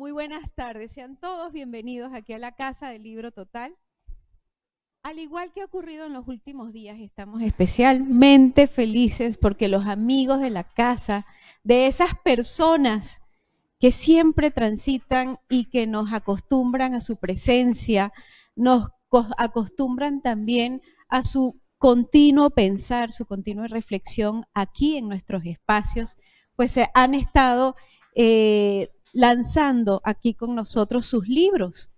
Muy buenas tardes, sean todos bienvenidos aquí a la Casa del Libro Total. Al igual que ha ocurrido en los últimos días, estamos especialmente felices porque los amigos de la casa, de esas personas que siempre transitan y que nos acostumbran a su presencia, nos acostumbran también a su continuo pensar, su continua reflexión aquí en nuestros espacios, pues se han estado lanzando aquí con nosotros sus libros.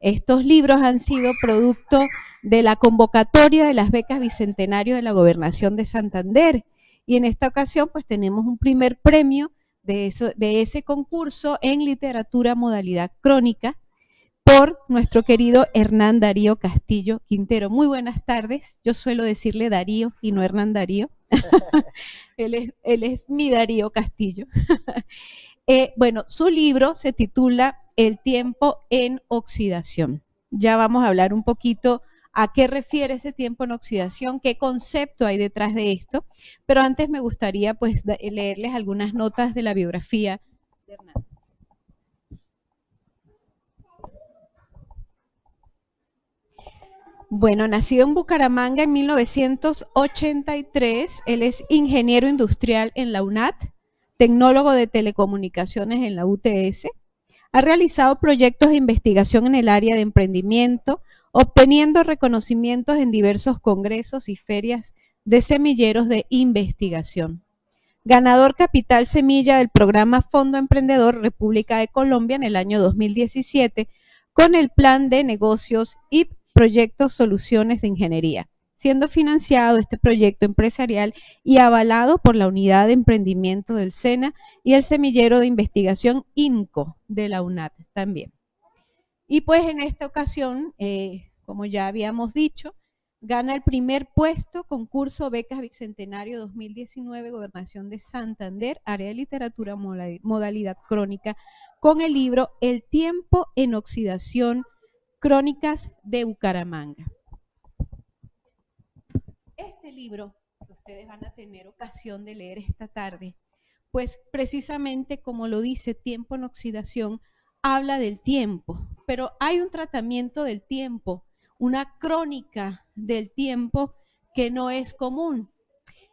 Estos libros han sido producto de la convocatoria de las becas Bicentenario de la Gobernación de Santander. Y en esta ocasión, pues tenemos un primer premio de ese concurso en literatura modalidad crónica por nuestro querido Hernán Darío Castillo Quintero. Muy buenas tardes. Yo suelo decirle Darío y no Hernán Darío. él es mi Darío Castillo. Bueno, su libro se titula El tiempo en oxidación. Ya vamos a hablar un poquito a qué refiere ese tiempo en oxidación, qué concepto hay detrás de esto, pero antes me gustaría pues leerles algunas notas de la biografía de Hernán. Bueno, nacido en Bucaramanga en 1983, él es ingeniero industrial en la UNAT, tecnólogo de telecomunicaciones en la UTS, ha realizado proyectos de investigación en el área de emprendimiento, obteniendo reconocimientos en diversos congresos y ferias de semilleros de investigación. Ganador Capital Semilla del programa Fondo Emprendedor República de Colombia en el año 2017 con el plan de negocios y proyectos soluciones de ingeniería, siendo financiado este proyecto empresarial y avalado por la Unidad de Emprendimiento del SENA y el Semillero de Investigación INCO de la UNAT también. Y pues en esta ocasión, como ya habíamos dicho, gana el primer puesto, concurso Becas Bicentenario 2019, Gobernación de Santander, área de literatura modalidad crónica, con el libro El tiempo en oxidación, Crónicas de Bucaramanga. Este libro que ustedes van a tener ocasión de leer esta tarde, pues precisamente como lo dice Tiempo en oxidación, habla del tiempo, pero hay un tratamiento del tiempo, una crónica del tiempo que no es común.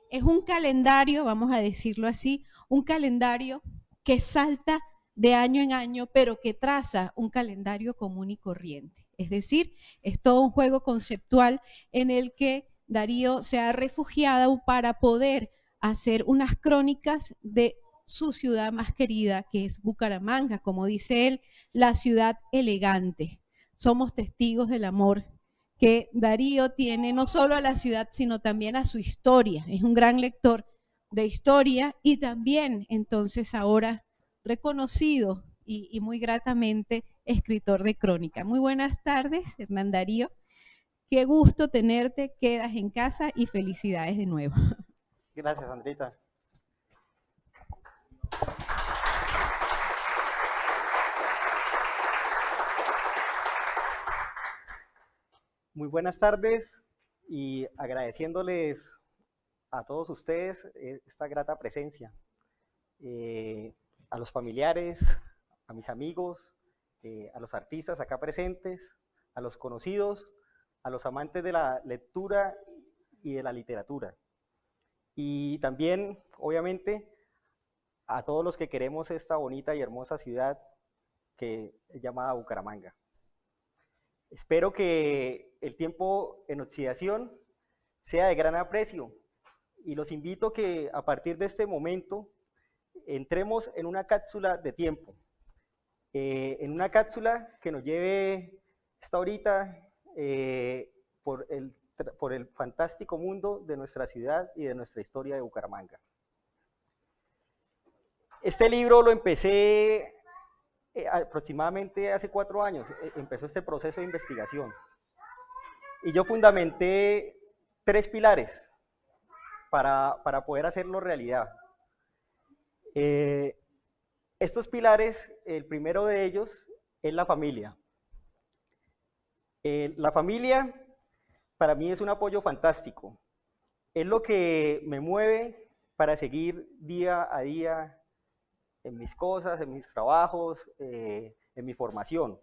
Es un calendario, vamos a decirlo así, un calendario que salta de año en año, pero que traza un calendario común y corriente. Es decir, es todo un juego conceptual en el que Darío se ha refugiado para poder hacer unas crónicas de su ciudad más querida, que es Bucaramanga, como dice él, la ciudad elegante. Somos testigos del amor que Darío tiene no solo a la ciudad, sino también a su historia. Es un gran lector de historia y también entonces ahora reconocido y muy gratamente escritor de crónica. Muy buenas tardes, Hernán Darío. Qué gusto tenerte, quedas en casa y felicidades de nuevo. Gracias, Andrita. Muy buenas tardes y agradeciéndoles a todos ustedes esta grata presencia, a los familiares, a mis amigos, a los artistas acá presentes, a los conocidos, a los amantes de la lectura y de la literatura. Y también, obviamente, a todos los que queremos esta bonita y hermosa ciudad que es llamada Bucaramanga. Espero que el tiempo en oxidación sea de gran aprecio y los invito a que a partir de este momento entremos en una cápsula de tiempo, en una cápsula que nos lleve esta horita por el fantástico mundo de nuestra ciudad y de nuestra historia de Bucaramanga. Este libro lo empecé aproximadamente hace 4 años, empezó este proceso de investigación. Y yo fundamenté 3 pilares para poder hacerlo realidad. Estos pilares, el primero de ellos es la familia. La familia para mí es un apoyo fantástico. Es lo que me mueve para seguir día a día en mis cosas, en mis trabajos, en mi formación.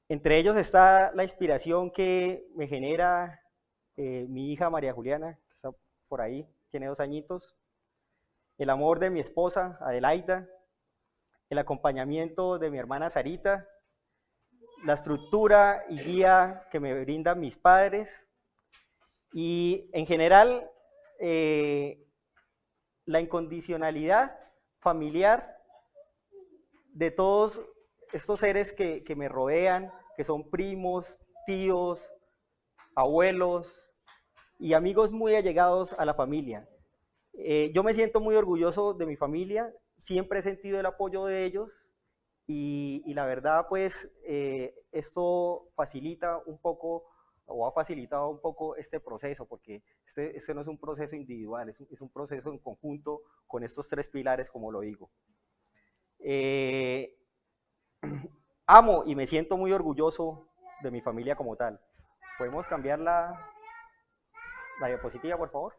Entre ellos está la inspiración que me genera mi hija María Juliana, que está por ahí, tiene 2 añitos, el amor de mi esposa Adelaida, el acompañamiento de mi hermana Sarita, la estructura y guía que me brindan mis padres y en general la incondicionalidad familiar de todos estos seres que me rodean, que son primos, tíos, abuelos y amigos muy allegados a la familia. Yo me siento muy orgulloso de mi familia, siempre he sentido el apoyo de ellos y la verdad pues esto facilita un poco o ha facilitado un poco este proceso porque este no es un proceso individual, es un proceso en conjunto con estos 3 pilares como lo digo. Amo y me siento muy orgulloso de mi familia como tal. ¿Podemos cambiar la diapositiva, por favor?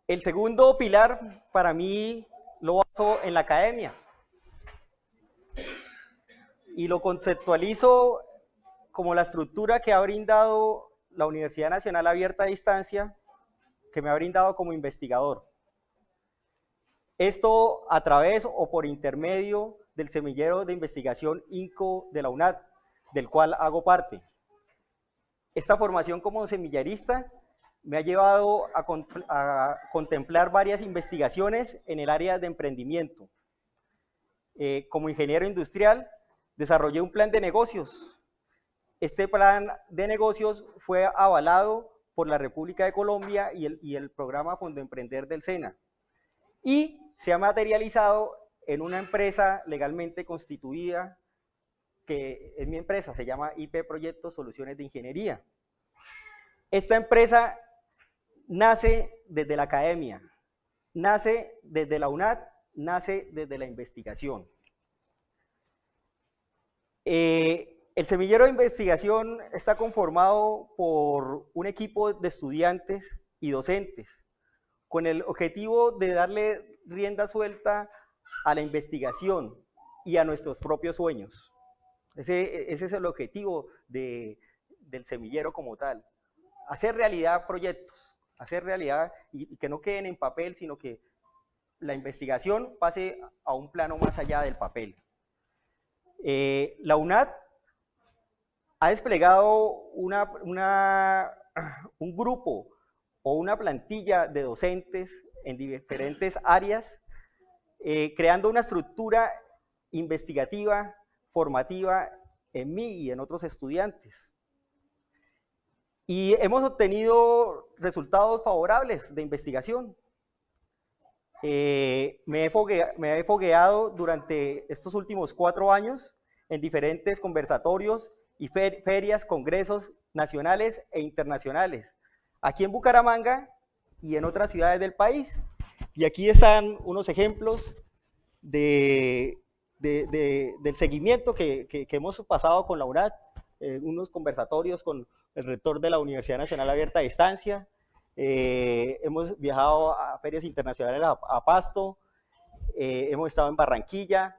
El segundo pilar para mí lo baso en la academia y lo conceptualizo como la estructura que ha brindado la Universidad Nacional Abierta a Distancia, que me ha brindado como investigador. Esto a través o por intermedio del semillero de investigación INCO de la UNAD, del cual hago parte. Esta formación como semillerista me ha llevado a contemplar varias investigaciones en el área de emprendimiento. Como ingeniero industrial, desarrollé un plan de negocios. Este plan de negocios fue avalado por la República de Colombia y el programa Fondo Emprender del SENA. Y se ha materializado en una empresa legalmente constituida, que es mi empresa, se llama IP Proyectos Soluciones de Ingeniería. Esta empresa nace desde la academia, nace desde la UNAD, nace desde la investigación. El semillero de investigación está conformado por un equipo de estudiantes y docentes, con el objetivo de darle rienda suelta a la investigación y a nuestros propios sueños. Ese es el objetivo del semillero como tal, hacer realidad proyectos, hacer realidad y que no queden en papel, sino que la investigación pase a un plano más allá del papel. La UNAD ha desplegado un grupo o una plantilla de docentes en diferentes áreas, creando una estructura investigativa, formativa en mí y en otros estudiantes. Y hemos obtenido resultados favorables de investigación. Me he fogueado durante estos últimos 4 años en diferentes conversatorios y ferias, congresos nacionales e internacionales, aquí en Bucaramanga y en otras ciudades del país. Y aquí están unos ejemplos del seguimiento que hemos pasado con la UNAD, unos conversatorios con el rector de la Universidad Nacional Abierta a Distancia, hemos viajado a ferias internacionales a Pasto, hemos estado en Barranquilla,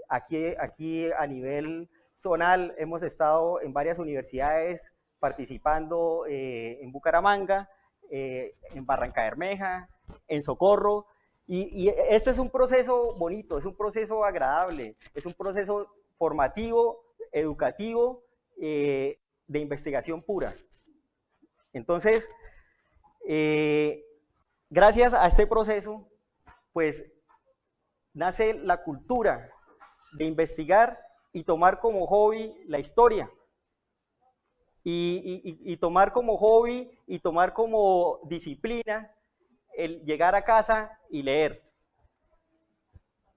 aquí a nivel zonal hemos estado en varias universidades participando en Bucaramanga, en Barrancabermeja, en Socorro, y este es un proceso bonito, es un proceso agradable, es un proceso formativo, educativo, de investigación pura. Entonces, gracias a este proceso, pues nace la cultura de investigar y tomar como hobby la historia. Y tomar como hobby y tomar como disciplina el llegar a casa y leer.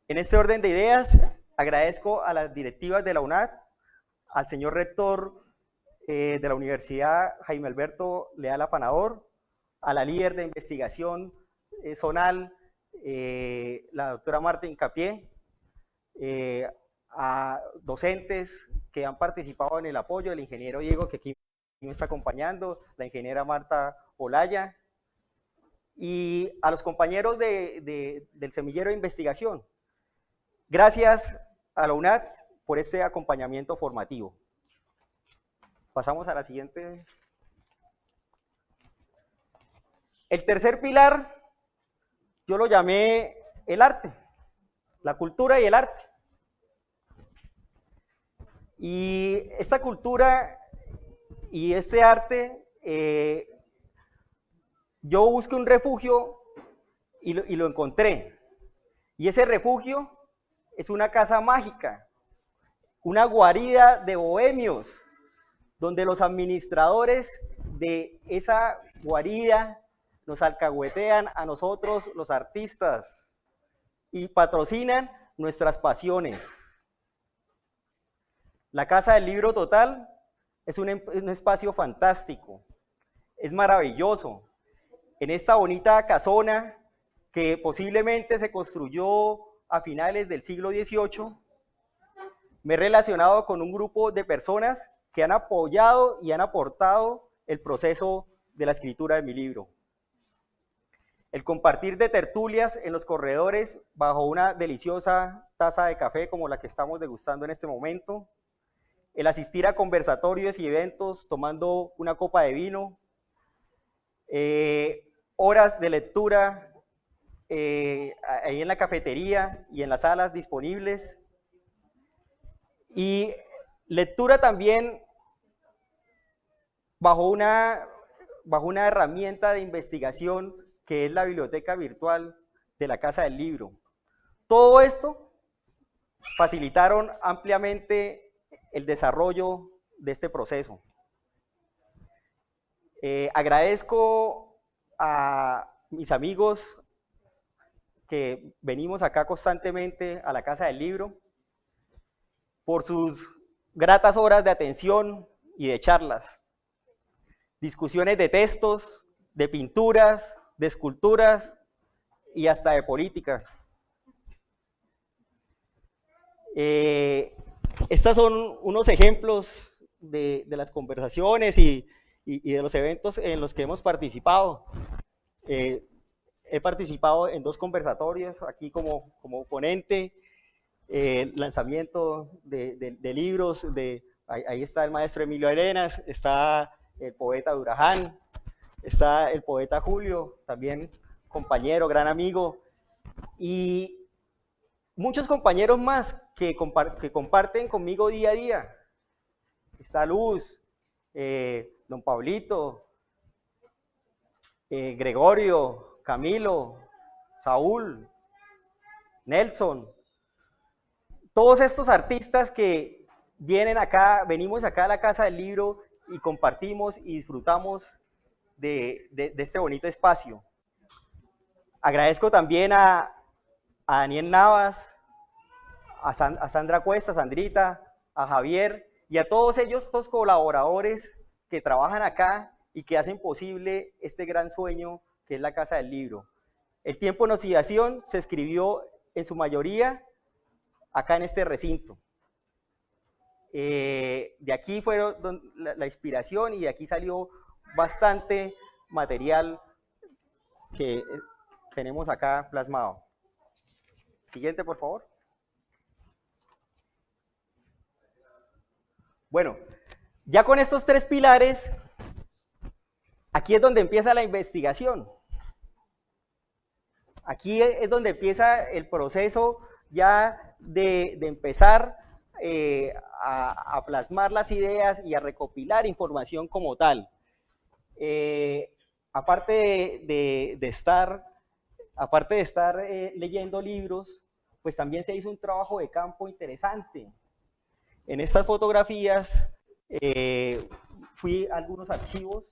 En este orden de ideas, agradezco a las directivas de la UNAD, al señor rector de la Universidad Jaime Alberto Leal Afanador, a la líder de investigación zonal, la doctora Marta Incapié, a docentes que han participado en el apoyo, el ingeniero Diego, que aquí me está acompañando, la ingeniera Marta Olaya, y a los compañeros del semillero de investigación. Gracias a la UNAD por este acompañamiento formativo. Pasamos a la siguiente. El tercer pilar, yo lo llamé el arte, la cultura y el arte. Y esta cultura y este arte, yo busqué un refugio y lo encontré. Y ese refugio es una casa mágica, una guarida de bohemios, donde los administradores de esa guarida nos alcahuetean a nosotros, los artistas, y patrocinan nuestras pasiones. La Casa del Libro Total es un espacio fantástico, es maravilloso. En esta bonita casona que posiblemente se construyó a finales del siglo XVIII, me he relacionado con un grupo de personas que han apoyado y han aportado el proceso de la escritura de mi libro. El compartir de tertulias en los corredores bajo una deliciosa taza de café como la que estamos degustando en este momento, el asistir a conversatorios y eventos tomando una copa de vino, horas de lectura ahí en la cafetería y en las salas disponibles, y lectura también bajo una herramienta de investigación que es la biblioteca virtual de la Casa del Libro. Todo esto facilitaron ampliamente el desarrollo de este proceso. Agradezco a mis amigos que venimos acá constantemente a la Casa del Libro por sus gratas horas de atención y de charlas, discusiones de textos, de pinturas, de esculturas y hasta de política. Estos son unos ejemplos de las conversaciones y de los eventos en los que hemos participado. He participado en 2 conversatorios aquí como ponente, lanzamiento de libros, ahí está el maestro Emilio Arenas, está el poeta Duraján, está el poeta Julio, también compañero, gran amigo, y muchos compañeros más que comparten conmigo día a día. Está Luz, don Pablito, Gregorio, Camilo, Saúl, Nelson, todos estos artistas que venimos acá a la Casa del Libro y compartimos y disfrutamos de este bonito espacio. Agradezco también a Daniel Navas, a Sandra Cuesta, Sandrita, a Javier y a todos ellos, estos colaboradores que trabajan acá y que hacen posible este gran sueño que es la Casa del Libro. El tiempo en oxidación se escribió en su mayoría acá en este recinto. De aquí fue la inspiración y de aquí salió bastante material que tenemos acá plasmado. Siguiente, por favor. Bueno, ya con estos 3 pilares, aquí es donde empieza la investigación. Aquí es donde empieza el proceso ya de empezar a plasmar las ideas y a recopilar información como tal. Aparte de estar leyendo libros, pues también se hizo un trabajo de campo interesante. En estas fotografías fui a algunos archivos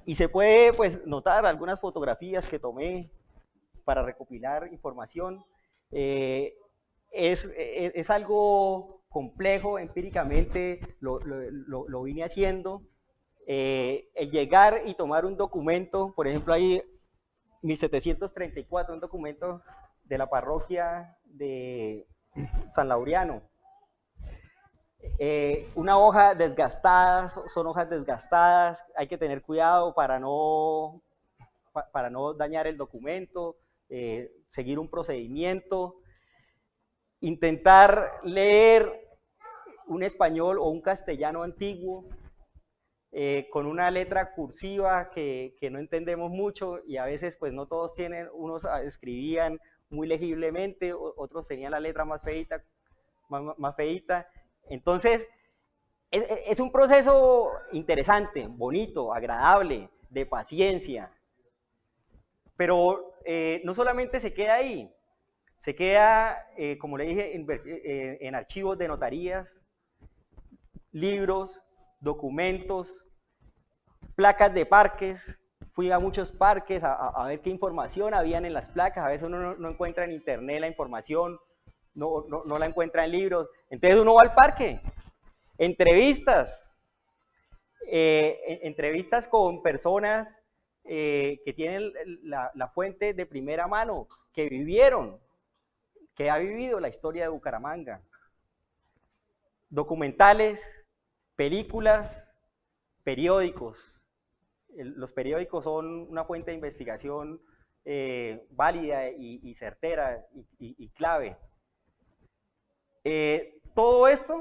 y se puede pues notar algunas fotografías que tomé para recopilar información. Es algo complejo, empíricamente lo vine haciendo. El llegar y tomar un documento, por ejemplo, ahí 1734, un documento de la parroquia de San Laureano. Una hoja desgastada, son hojas desgastadas, hay que tener cuidado para no dañar el documento, seguir un procedimiento, intentar leer un español o un castellano antiguo con una letra cursiva que no entendemos mucho, y a veces pues no todos tienen, unos escribían muy legiblemente, otros tenían la letra más feita, más feita. Entonces es un proceso interesante, bonito, agradable, de paciencia, pero no solamente se queda ahí, se queda, como le dije, en archivos de notarías, libros, documentos, placas de parques. Fui a muchos parques a ver qué información habían en las placas. A veces uno no encuentra en internet la información, no la encuentra en libros. Entonces uno va al parque. Entrevistas. Entrevistas con personas que tienen la fuente de primera mano, que vivieron, que ha vivido la historia de Bucaramanga. Documentales, películas, periódicos. Los periódicos son una fuente de investigación válida y certera y clave. Todo esto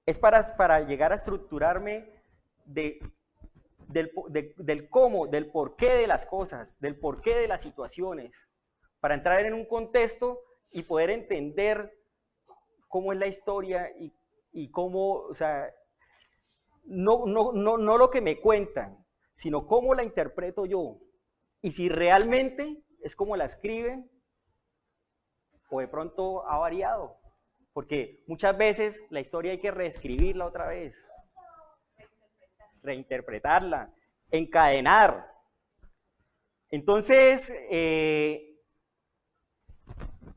es para llegar a estructurarme del cómo, del porqué de las cosas, del porqué de las situaciones, para entrar en un contexto y poder entender cómo es la historia y cómo, o sea, no lo que me cuentan, sino cómo la interpreto yo, y si realmente es como la escriben o de pronto ha variado, porque muchas veces la historia hay que reescribirla otra vez, reinterpretarla, encadenar. Entonces,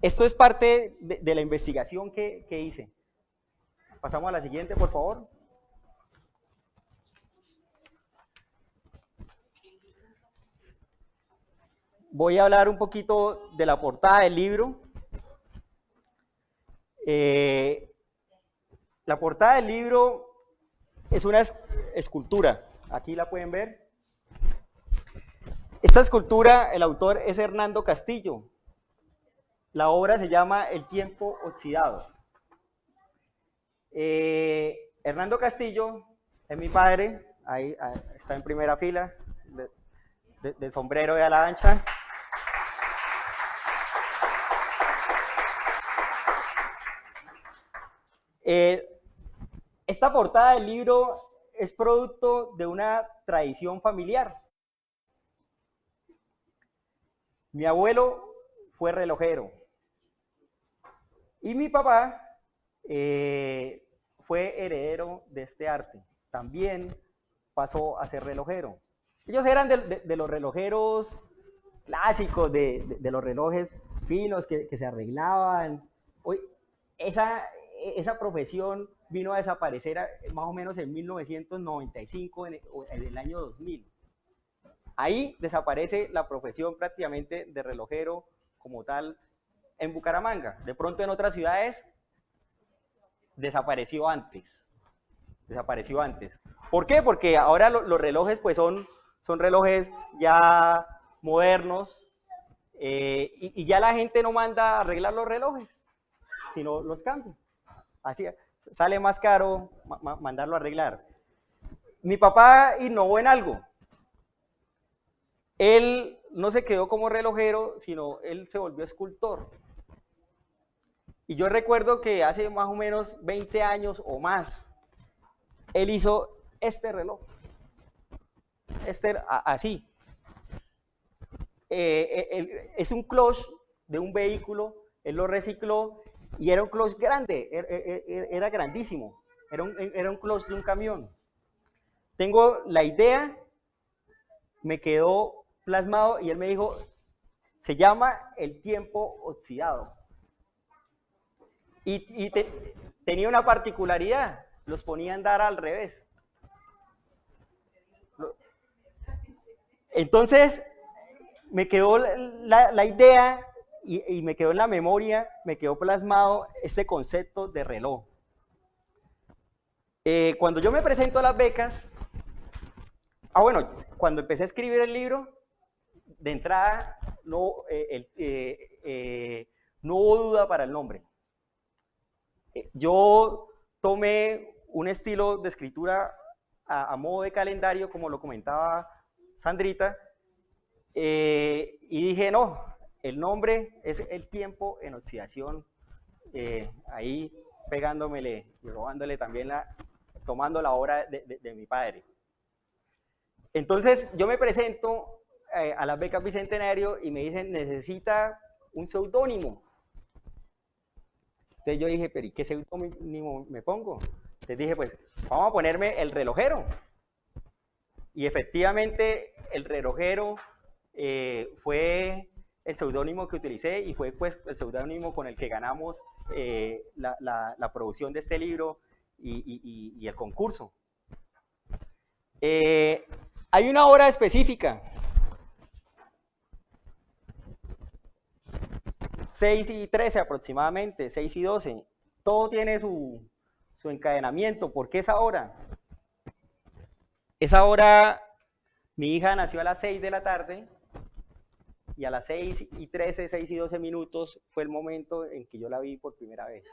esto es parte de la investigación que hice. Pasamos a la siguiente, por favor. Voy a hablar un poquito de la portada del libro. La portada del libro es una escultura. Aquí la pueden ver. Esta escultura, el autor es Hernando Castillo. La obra se llama El tiempo oxidado. Hernando Castillo es mi padre, ahí está en primera fila, de sombrero y a la ancha. Esta portada del libro es producto de una tradición familiar. Mi abuelo fue relojero y mi papá fue heredero de este arte. También pasó a ser relojero. Ellos eran de los relojeros clásicos, de los relojes finos que se arreglaban. Hoy, esa profesión vino a desaparecer más o menos en 1995, en el año 2000. Ahí desaparece la profesión prácticamente de relojero como tal en Bucaramanga. De pronto en otras ciudades desapareció antes. ¿Por qué? Porque ahora los relojes pues son relojes ya modernos, y ya la gente no manda a arreglar los relojes, sino los cambia. Así sale más caro mandarlo a arreglar. Mi papá innovó en algo. Él no se quedó como relojero, sino él se volvió escultor. Y yo recuerdo que hace más o menos 20 años o más, él hizo este reloj. Así. Es un cloche de un vehículo, él lo recicló y era un cloche grande, era grandísimo, era un cloche de un camión. Tengo la idea, me quedó plasmado y él me dijo, se llama El tiempo oxidado. Y tenía una particularidad, los ponía a andar al revés. Entonces, me quedó la idea y me quedó en la memoria, me quedó plasmado este concepto de reloj. Cuando yo me presento a las becas, bueno, cuando empecé a escribir el libro, de entrada no, no hubo duda para el nombre. Yo tomé un estilo de escritura a modo de calendario, como lo comentaba Sandrita, y dije, no, el nombre es El tiempo en oxidación, ahí pegándomele y robándole también tomando la obra de mi padre. Entonces yo me presento a las becas Bicentenario y me dicen, necesita un seudónimo. Entonces yo dije, pero ¿y qué seudónimo me pongo? Entonces dije, pues vamos a ponerme El Relojero. Y efectivamente El Relojero fue el seudónimo que utilicé y fue pues el seudónimo con el que ganamos la producción de este libro y el concurso. Hay una hora específica, 6:13 aproximadamente, 6:12. Todo tiene su encadenamiento. ¿Por qué esa hora? Esa hora, mi hija nació a las 6 de la tarde y a las 6:13, 6:12 minutos fue el momento en que yo la vi por primera vez.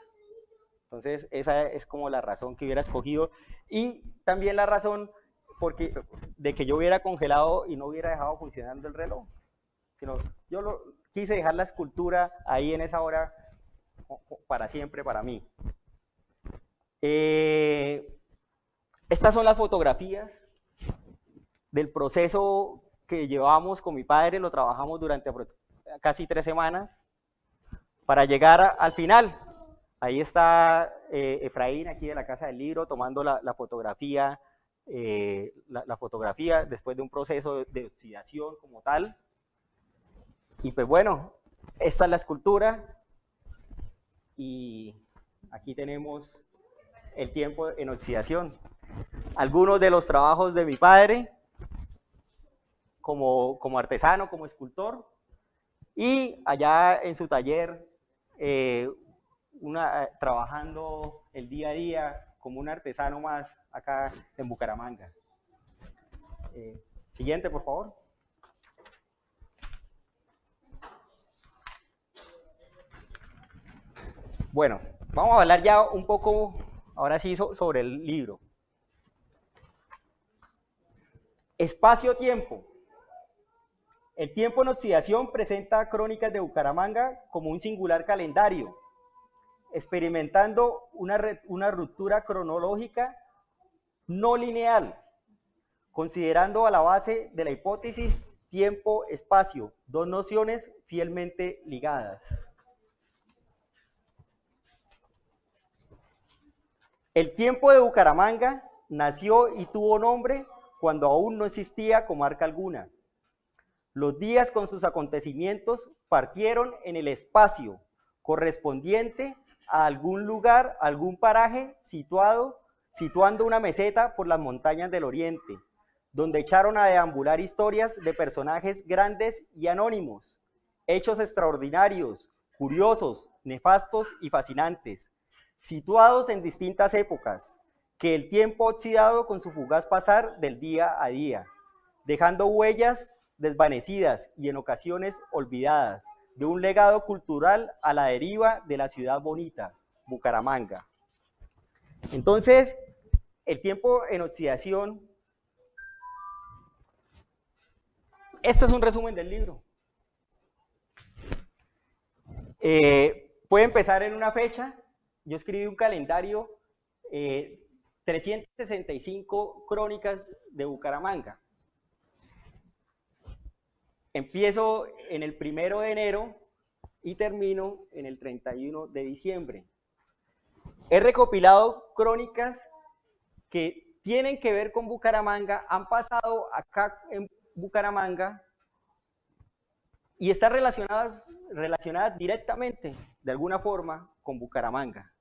Entonces, esa es como la razón que hubiera escogido y también la razón de que yo hubiera congelado y no hubiera dejado funcionando el reloj, sino yo quise dejar la escultura ahí en esa hora para siempre para mí. Estas son las fotografías del proceso que llevamos con mi padre, lo trabajamos durante casi 3 semanas para llegar al final. Ahí está Efraín, aquí de la Casa del Libro, tomando la fotografía, la fotografía después de un proceso de oxidación como tal. Y pues bueno, esta es la escultura y aquí tenemos El tiempo en oxidación. Algunos de los trabajos de mi padre como artesano, como escultor, y allá en su taller trabajando el día a día como un artesano más acá en Bucaramanga. Siguiente, por favor. Bueno, vamos a hablar ya un poco, ahora sí, sobre el libro. Espacio-tiempo. El tiempo en oxidación presenta Crónicas de Bucaramanga como un singular calendario, experimentando una ruptura cronológica no lineal, considerando a la base de la hipótesis tiempo-espacio, dos nociones fielmente ligadas. El tiempo de Bucaramanga nació y tuvo nombre cuando aún no existía comarca alguna. Los días con sus acontecimientos partieron en el espacio correspondiente a algún lugar, algún paraje situando una meseta por las montañas del oriente, donde echaron a deambular historias de personajes grandes y anónimos, hechos extraordinarios, curiosos, nefastos y fascinantes, situados en distintas épocas, que el tiempo ha oxidado con su fugaz pasar del día a día, dejando huellas desvanecidas y en ocasiones olvidadas, de un legado cultural a la deriva de la ciudad bonita, Bucaramanga. Entonces, el tiempo en oxidación, este es un resumen del libro. Puede empezar en una fecha. Yo escribí un calendario, 365 crónicas de Bucaramanga. Empiezo en el 1 de enero y termino en el 31 de diciembre. He recopilado crónicas que tienen que ver con Bucaramanga, han pasado acá en Bucaramanga y están relacionadas directamente, de alguna forma, con Bucaramanga.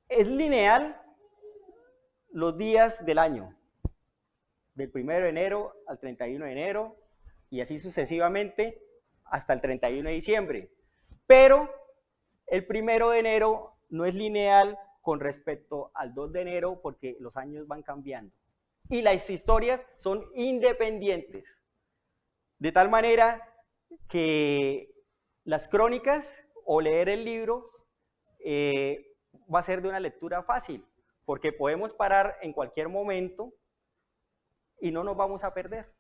Es lineal los días del año, del 1 de enero al 31 de enero, y así sucesivamente hasta el 31 de diciembre. Pero el 1 de enero no es lineal con respecto al 2 de enero porque los años van cambiando. Y las historias son independientes, de tal manera que las crónicas o leer el libro va a ser de una lectura fácil, porque podemos parar en cualquier momento y no nos vamos a perder.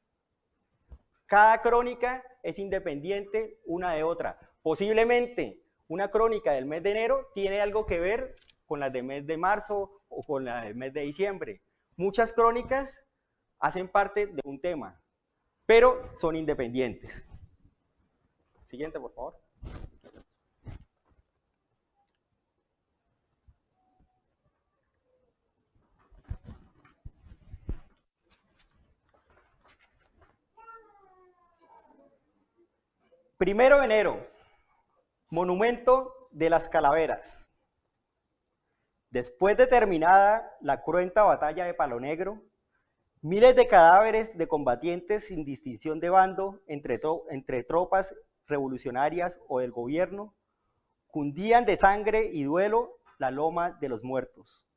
Cada crónica es independiente una de otra. Posiblemente una crónica del mes de enero tiene algo que ver con las del mes de marzo o con la del mes de diciembre. Muchas crónicas hacen parte de un tema, pero son independientes. Siguiente, por favor. Primero de enero, monumento de las calaveras. Después de terminada la cruenta batalla de Palo Negro, miles de cadáveres de combatientes sin distinción de bando entre tropas revolucionarias o del gobierno cundían de sangre y duelo la loma de los muertos.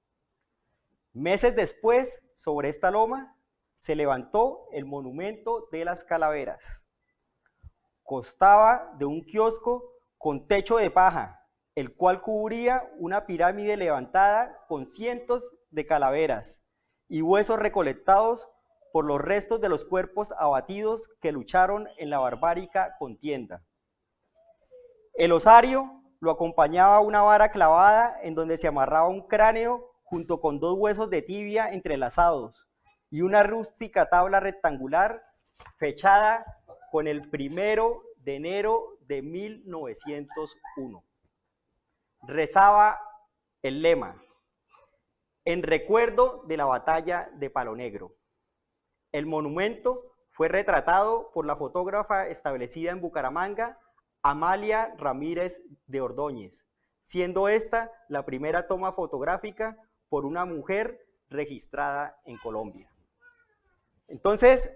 Meses después, sobre esta loma, se levantó el monumento de las calaveras. Constaba de un kiosco con techo de paja, el cual cubría una pirámide levantada con cientos de calaveras y huesos recolectados por los restos de los cuerpos abatidos que lucharon en la barbárica contienda. El osario lo acompañaba una vara clavada en donde se amarraba un cráneo junto con 2 huesos de tibia entrelazados y una rústica tabla rectangular fechada con el 1 de enero de 1901. Rezaba el lema: en recuerdo de la batalla de Palo Negro. El monumento fue retratado por la fotógrafa establecida en Bucaramanga, Amalia Ramírez de Ordóñez, siendo esta la primera toma fotográfica por una mujer registrada en Colombia. Entonces,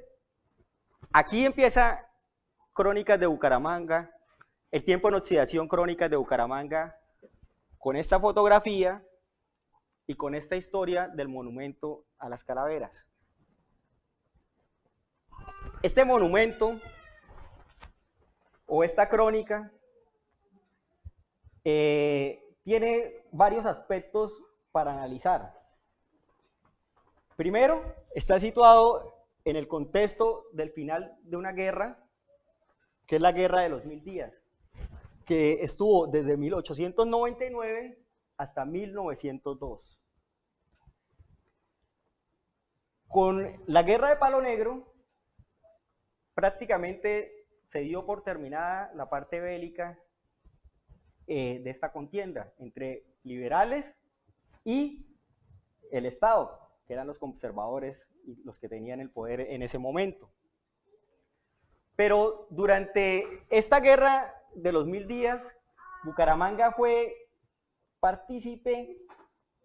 aquí empieza Crónicas de Bucaramanga, el tiempo en oxidación, Crónicas de Bucaramanga, con esta fotografía y con esta historia del monumento a las calaveras. Este monumento o esta crónica tiene varios aspectos para analizar. Primero, está situado en el contexto del final de una guerra, que es la Guerra de los 1000 días, que estuvo desde 1899 hasta 1902. Con la Guerra de Palo Negro, prácticamente se dio por terminada la parte bélica de esta contienda entre liberales y el Estado, que eran los conservadores y los que tenían el poder en ese momento. Pero durante esta guerra de los 1000 días, Bucaramanga fue partícipe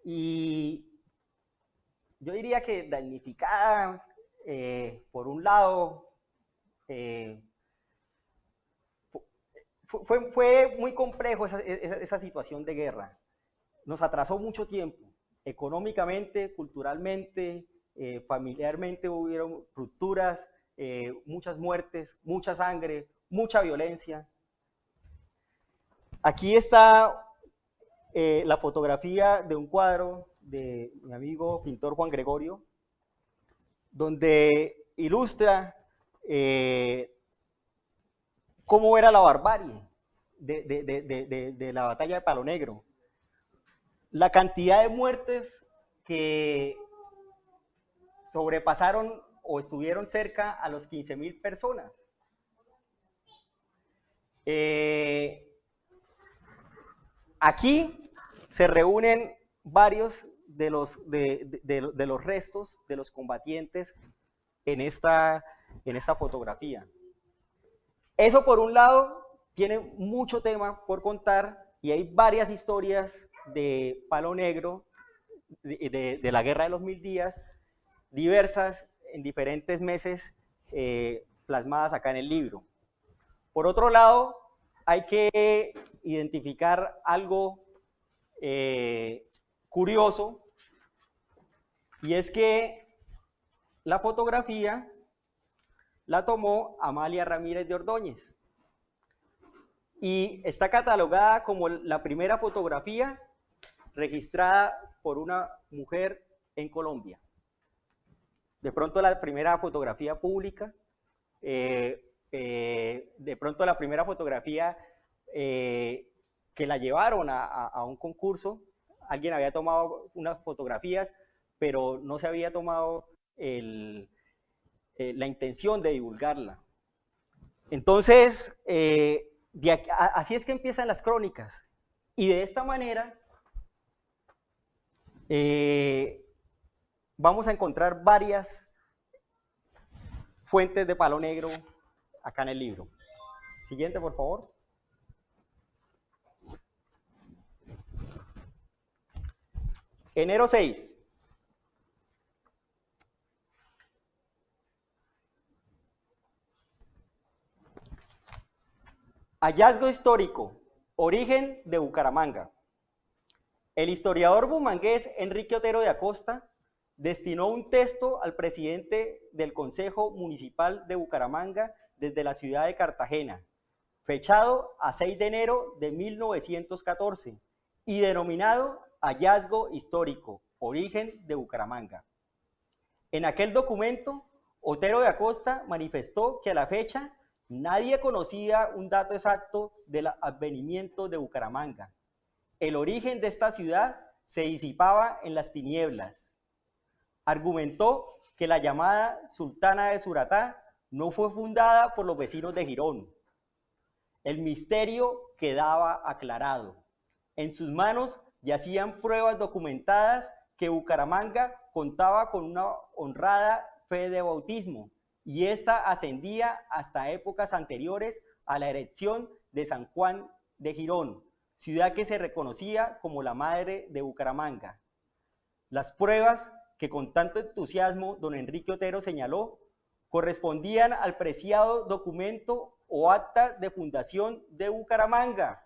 y yo diría que damnificada, por un lado, fue muy complejo esa situación de guerra. Nos atrasó mucho tiempo, económicamente, culturalmente, familiarmente hubieron rupturas, muchas muertes, mucha sangre, mucha violencia. Aquí está la fotografía de un cuadro de mi amigo pintor Juan Gregorio, donde ilustra cómo era la barbarie de la batalla de Palo Negro. La cantidad de muertes que sobrepasaron o estuvieron cerca a los 15.000 personas. Aquí se reúnen varios de los restos de los combatientes en esta fotografía. Eso, por un lado, tiene mucho tema por contar y hay varias historias de Palo Negro, de la Guerra de los 1000 días, diversas en diferentes meses, plasmadas acá en el libro. Por otro lado, hay que identificar algo curioso, y es que la fotografía la tomó Amalia Ramírez de Ordóñez y está catalogada como la primera fotografía registrada por una mujer en Colombia. De pronto la primera fotografía pública, de pronto la primera fotografía que la llevaron a un concurso, alguien había tomado unas fotografías, pero no se había tomado la intención de divulgarla. Entonces, así es que empiezan las crónicas, y de esta manera vamos a encontrar varias fuentes de Palo Negro acá en el libro. Siguiente, por favor. Enero 6. Hallazgo histórico, origen de Bucaramanga. El historiador bumangués Enrique Otero de Acosta destinó un texto al presidente del Consejo Municipal de Bucaramanga desde la ciudad de Cartagena, fechado a 6 de enero de 1914 y denominado Hallazgo histórico, origen de Bucaramanga. En aquel documento, Otero de Acosta manifestó que a la fecha nadie conocía un dato exacto del advenimiento de Bucaramanga. El origen de esta ciudad se disipaba en las tinieblas. Argumentó que la llamada Sultana de Suratá no fue fundada por los vecinos de Girón. El misterio quedaba aclarado. En sus manos yacían pruebas documentadas que Bucaramanga contaba con una honrada fe de bautismo, y esta ascendía hasta épocas anteriores a la erección de San Juan de Girón, ciudad que se reconocía como la madre de Bucaramanga. Las pruebas que con tanto entusiasmo don Enrique Otero señaló correspondían al preciado documento o acta de fundación de Bucaramanga,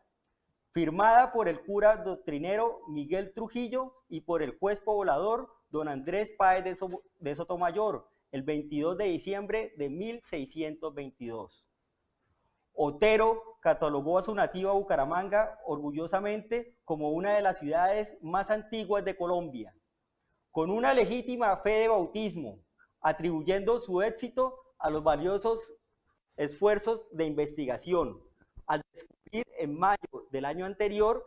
firmada por el cura doctrinero Miguel Trujillo y por el juez poblador don Andrés Páez de Sotomayor, el 22 de diciembre de 1622. Otero catalogó a su nativa Bucaramanga orgullosamente como una de las ciudades más antiguas de Colombia, con una legítima fe de bautismo, atribuyendo su éxito a los valiosos esfuerzos de investigación, al descubrir en mayo del año anterior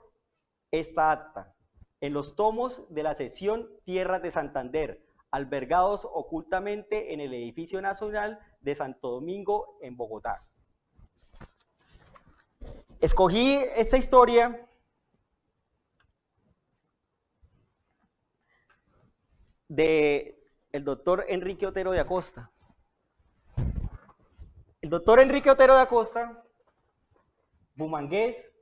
esta acta, en los tomos de la sección Tierras de Santander, albergados ocultamente en el edificio nacional de Santo Domingo en Bogotá. Escogí esta historia del doctor Enrique Otero de Acosta. El doctor Enrique Otero de Acosta, bumangués,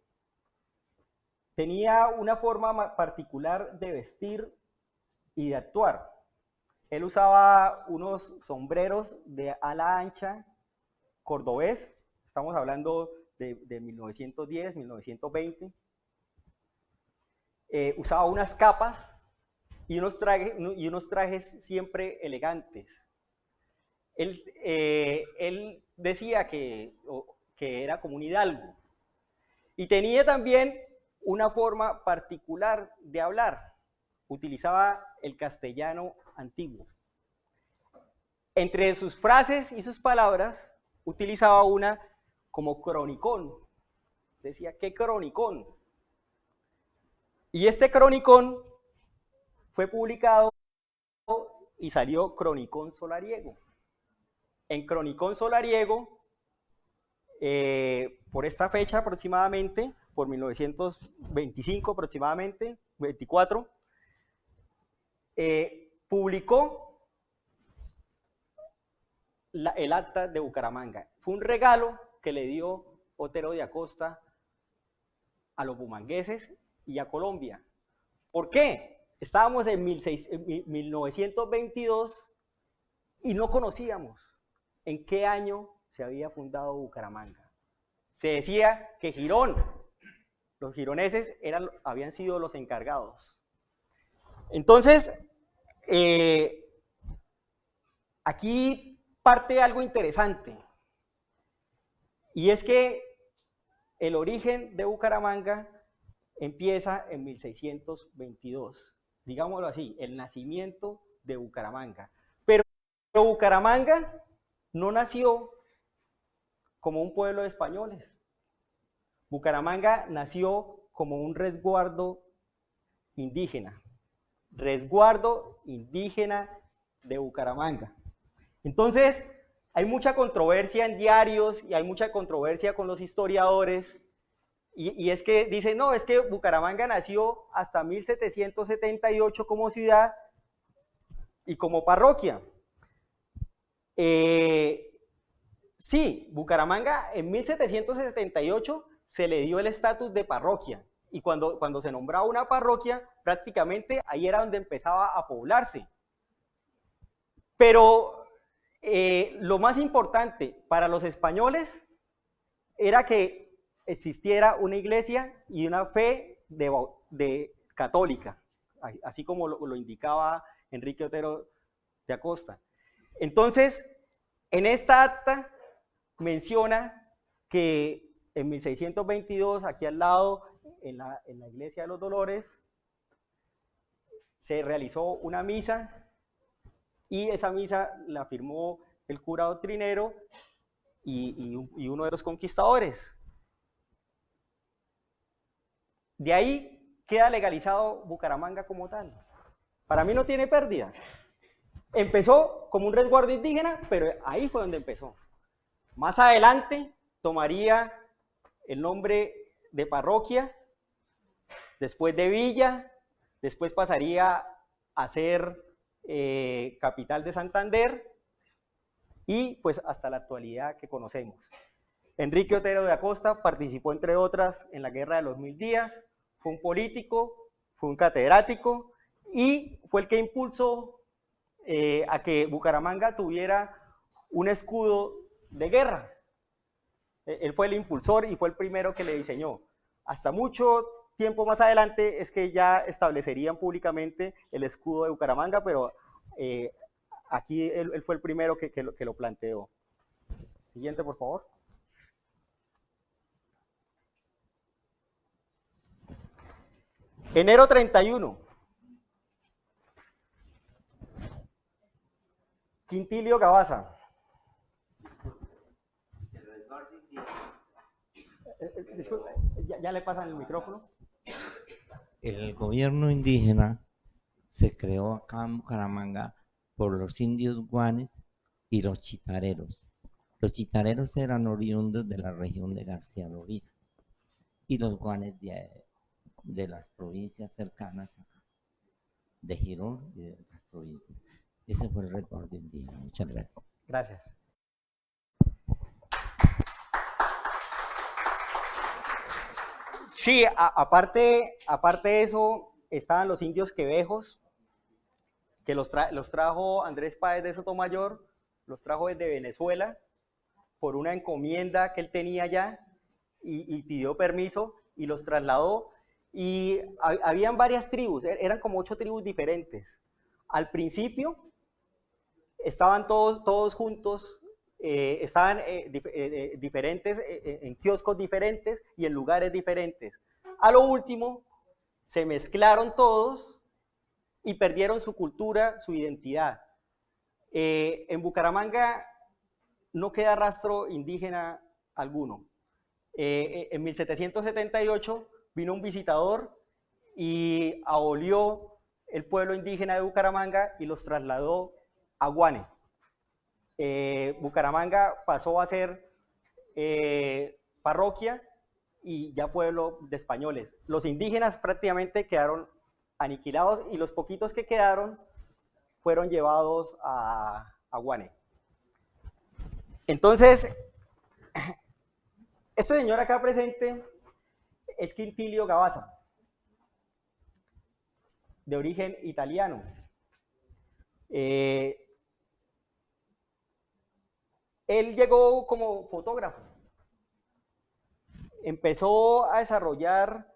tenía una forma particular de vestir y de actuar. Él usaba unos sombreros de ala ancha cordobés, estamos hablando de 1910, 1920. Usaba unas capas y unos trajes siempre elegantes. Él decía que era como un hidalgo. Y tenía también una forma particular de hablar. Utilizaba el castellano antiguo. Entre sus frases y sus palabras, utilizaba una como cronicón. Decía, ¿qué cronicón? Y este cronicón fue publicado y salió Cronicón Solariego. En Cronicón Solariego, por esta fecha aproximadamente, por 1925 aproximadamente, 24, publicó el acta de Bucaramanga. Fue un regalo que le dio Otero de Acosta a los bumangueses y a Colombia. ¿Por qué? Estábamos en 1922 y no conocíamos en qué año se había fundado Bucaramanga. Se decía que Girón, los gironeses habían sido los encargados. Entonces, aquí parte algo interesante, y es que el origen de Bucaramanga empieza en 1622, digámoslo así, el nacimiento de Bucaramanga. Pero Bucaramanga no nació como un pueblo de españoles. Bucaramanga nació como un resguardo indígena de Bucaramanga. Entonces, hay mucha controversia en diarios y hay mucha controversia con los historiadores, y es que dicen, no, es que Bucaramanga nació hasta 1778 como ciudad y como parroquia. Sí, Bucaramanga en 1778 se le dio el estatus de parroquia, y cuando se nombraba una parroquia, prácticamente ahí era donde empezaba a poblarse. Pero lo más importante para los españoles era que existiera una iglesia y una fe de católica, así como lo indicaba Enrique Otero de Acosta. Entonces, en esta acta menciona que en 1622, aquí al lado, en la iglesia de los Dolores, se realizó una misa, y esa misa la firmó el cura doctrinero y uno de los conquistadores. De ahí queda legalizado Bucaramanga como tal. Para mí no tiene pérdida. Empezó como un resguardo indígena, pero ahí fue donde empezó. Más adelante tomaría el nombre de parroquia, después de villa, después pasaría a ser capital de Santander, y pues hasta la actualidad que conocemos. Enrique Otero de Acosta participó, entre otras, en la Guerra de los 1000 Días, fue un político, fue un catedrático, y fue el que impulsó a que Bucaramanga tuviera un escudo de guerra. Él fue el impulsor y fue el primero que le diseñó. Hasta mucho tiempo más adelante es que ya establecerían públicamente el escudo de Bucaramanga, pero aquí él fue el primero que lo planteó. Siguiente, por favor. Enero 31. Quintilio Gabaza. ¿Ya le pasan el micrófono? El gobierno indígena se creó acá en Bucaramanga por los indios guanes y los chitareros. Los chitareros eran oriundos de la región de García Rovira y los guanes de las provincias cercanas de Girón y de otras provincias. Ese fue el resguardo indígena. Muchas gracias. Gracias. Sí, aparte de eso, estaban los indios quebejos, que los trajo Andrés Páez de Sotomayor, los trajo desde Venezuela por una encomienda que él tenía allá, y pidió permiso y los trasladó, y habían varias tribus, eran como 8 tribus diferentes. Al principio estaban todos juntos, estaban diferentes, en kioscos diferentes y en lugares diferentes. A lo último, se mezclaron todos y perdieron su cultura, su identidad. En Bucaramanga no queda rastro indígena alguno. En 1778 vino un visitador y abolió el pueblo indígena de Bucaramanga y los trasladó a Guane. Bucaramanga pasó a ser parroquia y ya pueblo de españoles. Los indígenas prácticamente quedaron aniquilados y los poquitos que quedaron fueron llevados a Guane. Entonces, este señor acá presente es Quintilio Gabaza, de origen italiano. Él llegó como fotógrafo. Empezó a desarrollar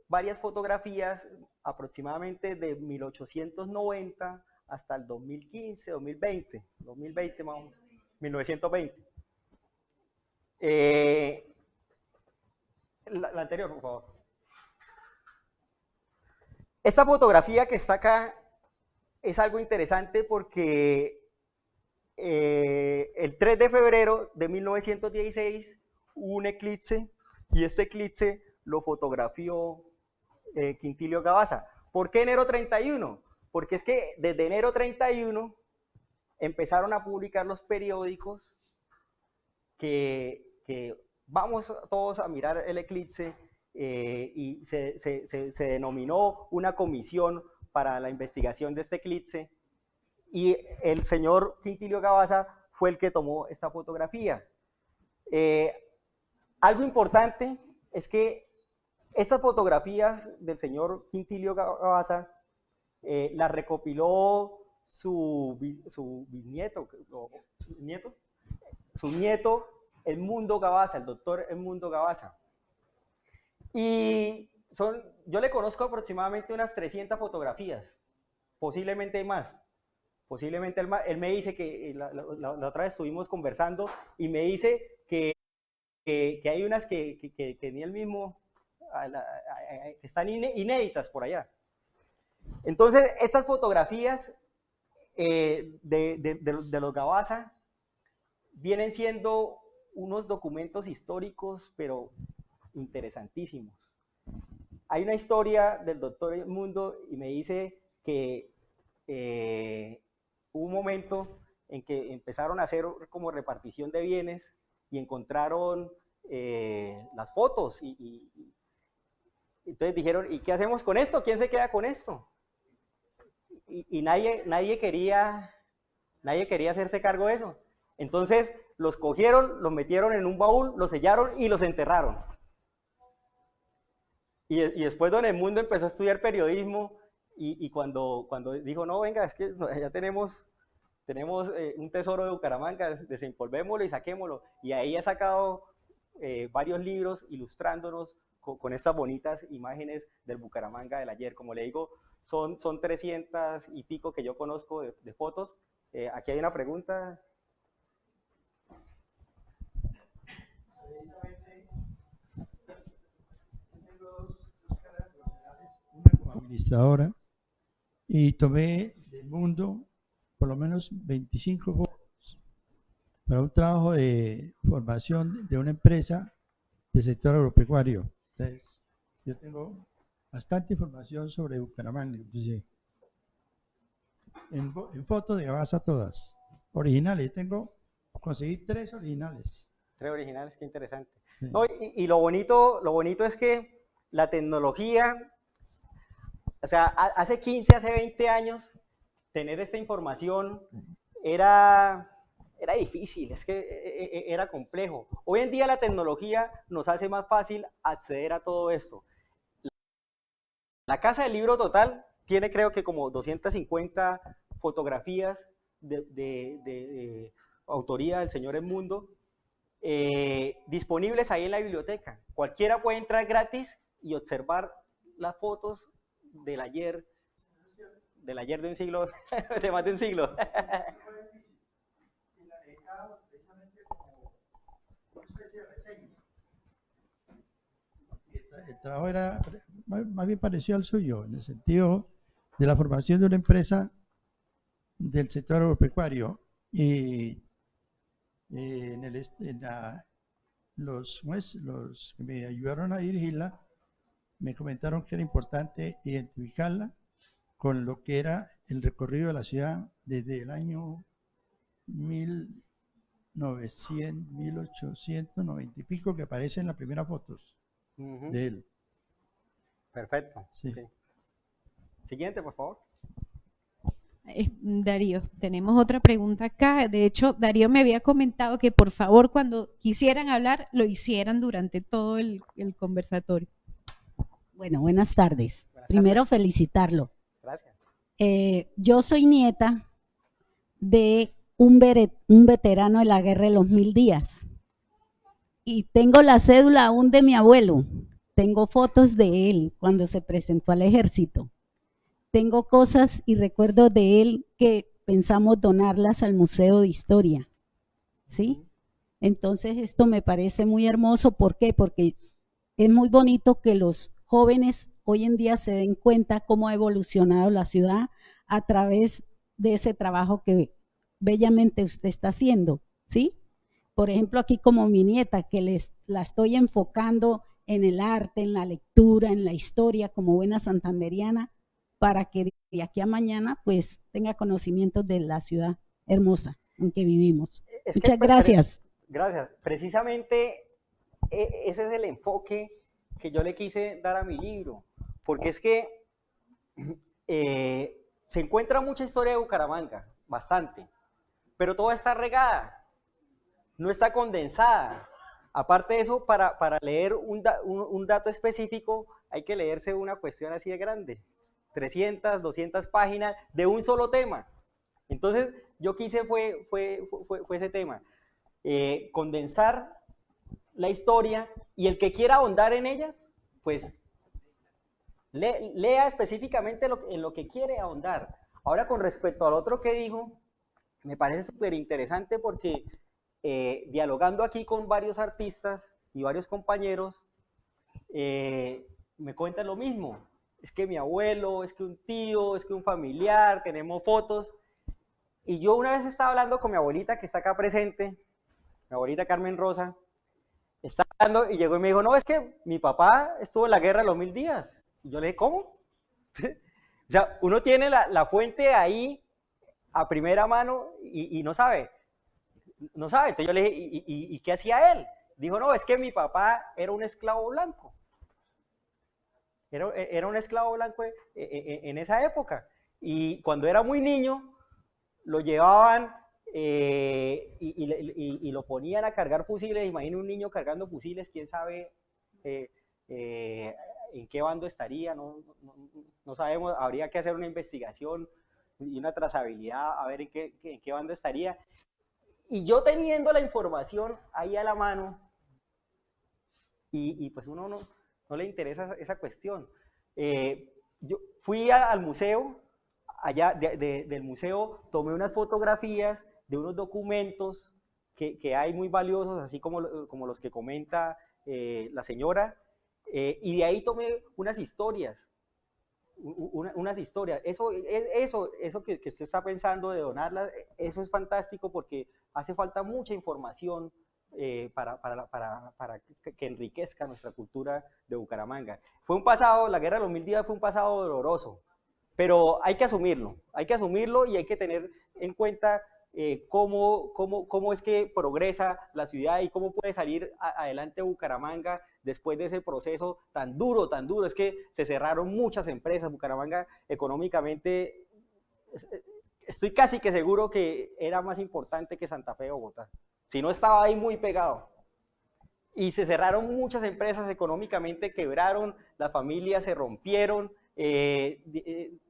varias fotografías aproximadamente de 1890 hasta el 2015, 2020 más o menos, 1920. La anterior, por favor. Esta fotografía que está acá es algo interesante porque el 3 de febrero de 1916 hubo un eclipse y este eclipse lo fotografió Quintilio Gabaza. ¿Por qué enero 31? Porque es que desde enero 31 empezaron a publicar los periódicos que vamos todos a mirar el eclipse y se denominó una comisión para la investigación de este eclipse y el señor Quintilio Gabaza fue el que tomó esta fotografía. Algo importante es que estas fotografías del señor Quintilio Gabaza las recopiló su nieto, Edmundo Gabaza, el doctor Edmundo Gabaza. Y yo le conozco aproximadamente unas 300 fotografías, posiblemente hay más. Posiblemente él me dice que la otra vez estuvimos conversando y me dice que hay unas que ni él mismo están inéditas por allá. Entonces, estas fotografías de los Gabaza vienen siendo unos documentos históricos, pero interesantísimos. Hay una historia del doctor Edmundo y me dice que hubo un momento en que empezaron a hacer como repartición de bienes y encontraron las fotos y entonces dijeron, ¿y qué hacemos con esto? ¿Quién se queda con esto? Y nadie quería hacerse cargo de eso. Entonces los cogieron, los metieron en un baúl, los sellaron y los enterraron. Y después don Edmundo empezó a estudiar periodismo y cuando dijo, no, venga, es que ya tenemos un tesoro de Bucaramanga, desempolvémoslo y saquémoslo. Y ahí ha sacado varios libros ilustrándonos con estas bonitas imágenes del Bucaramanga del ayer. Como le digo, son 300 y pico que yo conozco de fotos. Aquí hay una pregunta. Una como administradora y tomé del mundo por lo menos 25 fotos para un trabajo de formación de una empresa del sector agropecuario. Entonces, yo tengo bastante información sobre Bucaramanga, inclusive. En fotos de Gabaza todas, originales. Conseguí 3 originales. 3 originales, qué interesante. Sí. No, y lo bonito es que la tecnología, o sea, hace 15, hace 20 años, tener esta información era difícil, es que era complejo. Hoy en día la tecnología nos hace más fácil acceder a todo esto. La Casa del Libro Total tiene creo que como 250 fotografías de autoría del señor Edmundo, disponibles ahí en la biblioteca. Cualquiera puede entrar gratis y observar las fotos del ayer de un siglo, de más de un siglo. El trabajo era más bien parecido al suyo, en el sentido de la formación de una empresa del sector agropecuario. Y los que me ayudaron a dirigirla me comentaron que era importante identificarla con lo que era el recorrido de la ciudad desde el año 1890 y pico, que aparece en las primeras fotos de él. Perfecto. Sí. Sí. Siguiente, por favor. Darío, tenemos otra pregunta acá. De hecho, Darío me había comentado que por favor cuando quisieran hablar lo hicieran durante todo el conversatorio. Bueno, buenas tardes. Buenas Primero tardes. felicitarlo. Gracias. Yo soy nieta de un veterano de la guerra de los 1000 días y tengo la cédula aún de mi abuelo. tengo fotos de él cuando se presentó al ejército. Tengo cosas y recuerdos de él que pensamos donarlas al Museo de Historia, ¿sí? Entonces esto me parece muy hermoso. ¿Por qué? Porque es muy bonito que los jóvenes hoy en día se den cuenta cómo ha evolucionado la ciudad a través de ese trabajo que bellamente usted está haciendo, ¿sí? Por ejemplo, aquí como mi nieta, que la estoy enfocando en el arte, en la lectura, en la historia, como buena santanderiana, para que de aquí a mañana pues tenga conocimientos de la ciudad hermosa en que vivimos. Es que Muchas gracias. Gracias. Precisamente ese es el enfoque que yo le quise dar a mi libro, porque es que se encuentra mucha historia de Bucaramanga, bastante, pero toda está regada, no está condensada. Aparte de eso, para leer un dato específico, hay que leerse una cuestión así de grande, 300, 200 páginas de un solo tema. Entonces, yo quise fue ese tema, condensar la historia, y el que quiera ahondar en ella, pues lea específicamente en lo que quiere ahondar. Ahora, con respecto al otro que dijo, me parece súper interesante porque dialogando aquí con varios artistas y varios compañeros, me cuentan lo mismo. Es que mi abuelo, es que un tío, es que un familiar, tenemos fotos. Y yo una vez estaba hablando con mi abuelita, que está acá presente, mi abuelita Carmen Rosa, estaba hablando y llegó y me dijo, no, es que mi papá estuvo en la guerra de los 1000 días. Y yo le dije, ¿cómo? O sea, uno tiene la fuente ahí a primera mano y no sabe. No sabe. Entonces yo le dije, ¿y qué hacía él? Dijo, no, es que mi papá era un esclavo blanco. Era un esclavo blanco en esa época. Y cuando era muy niño, lo llevaban y lo ponían a cargar fusiles. Imagina un niño cargando fusiles, quién sabe en qué bando estaría, no sabemos, habría que hacer una investigación y una trazabilidad a ver en qué bando estaría. Y yo teniendo la información ahí a la mano, y pues uno no le interesa esa cuestión. Yo fui al museo, allá del museo tomé unas fotografías de unos documentos que hay muy valiosos, así como los que comenta la señora, y de ahí tomé unas historias. Eso que usted está pensando de donarlas, eso es fantástico porque hace falta mucha información para que enriquezca nuestra cultura de Bucaramanga. La guerra de los 1000 días fue un pasado doloroso, pero hay que asumirlo y hay que tener en cuenta cómo es que progresa la ciudad y cómo puede salir adelante Bucaramanga después de ese proceso tan duro. Es que se cerraron muchas empresas. Bucaramanga económicamente, estoy casi que seguro que era más importante que Santa Fe o Bogotá, si no estaba ahí muy pegado. Y se cerraron muchas empresas, económicamente quebraron, las familias se rompieron,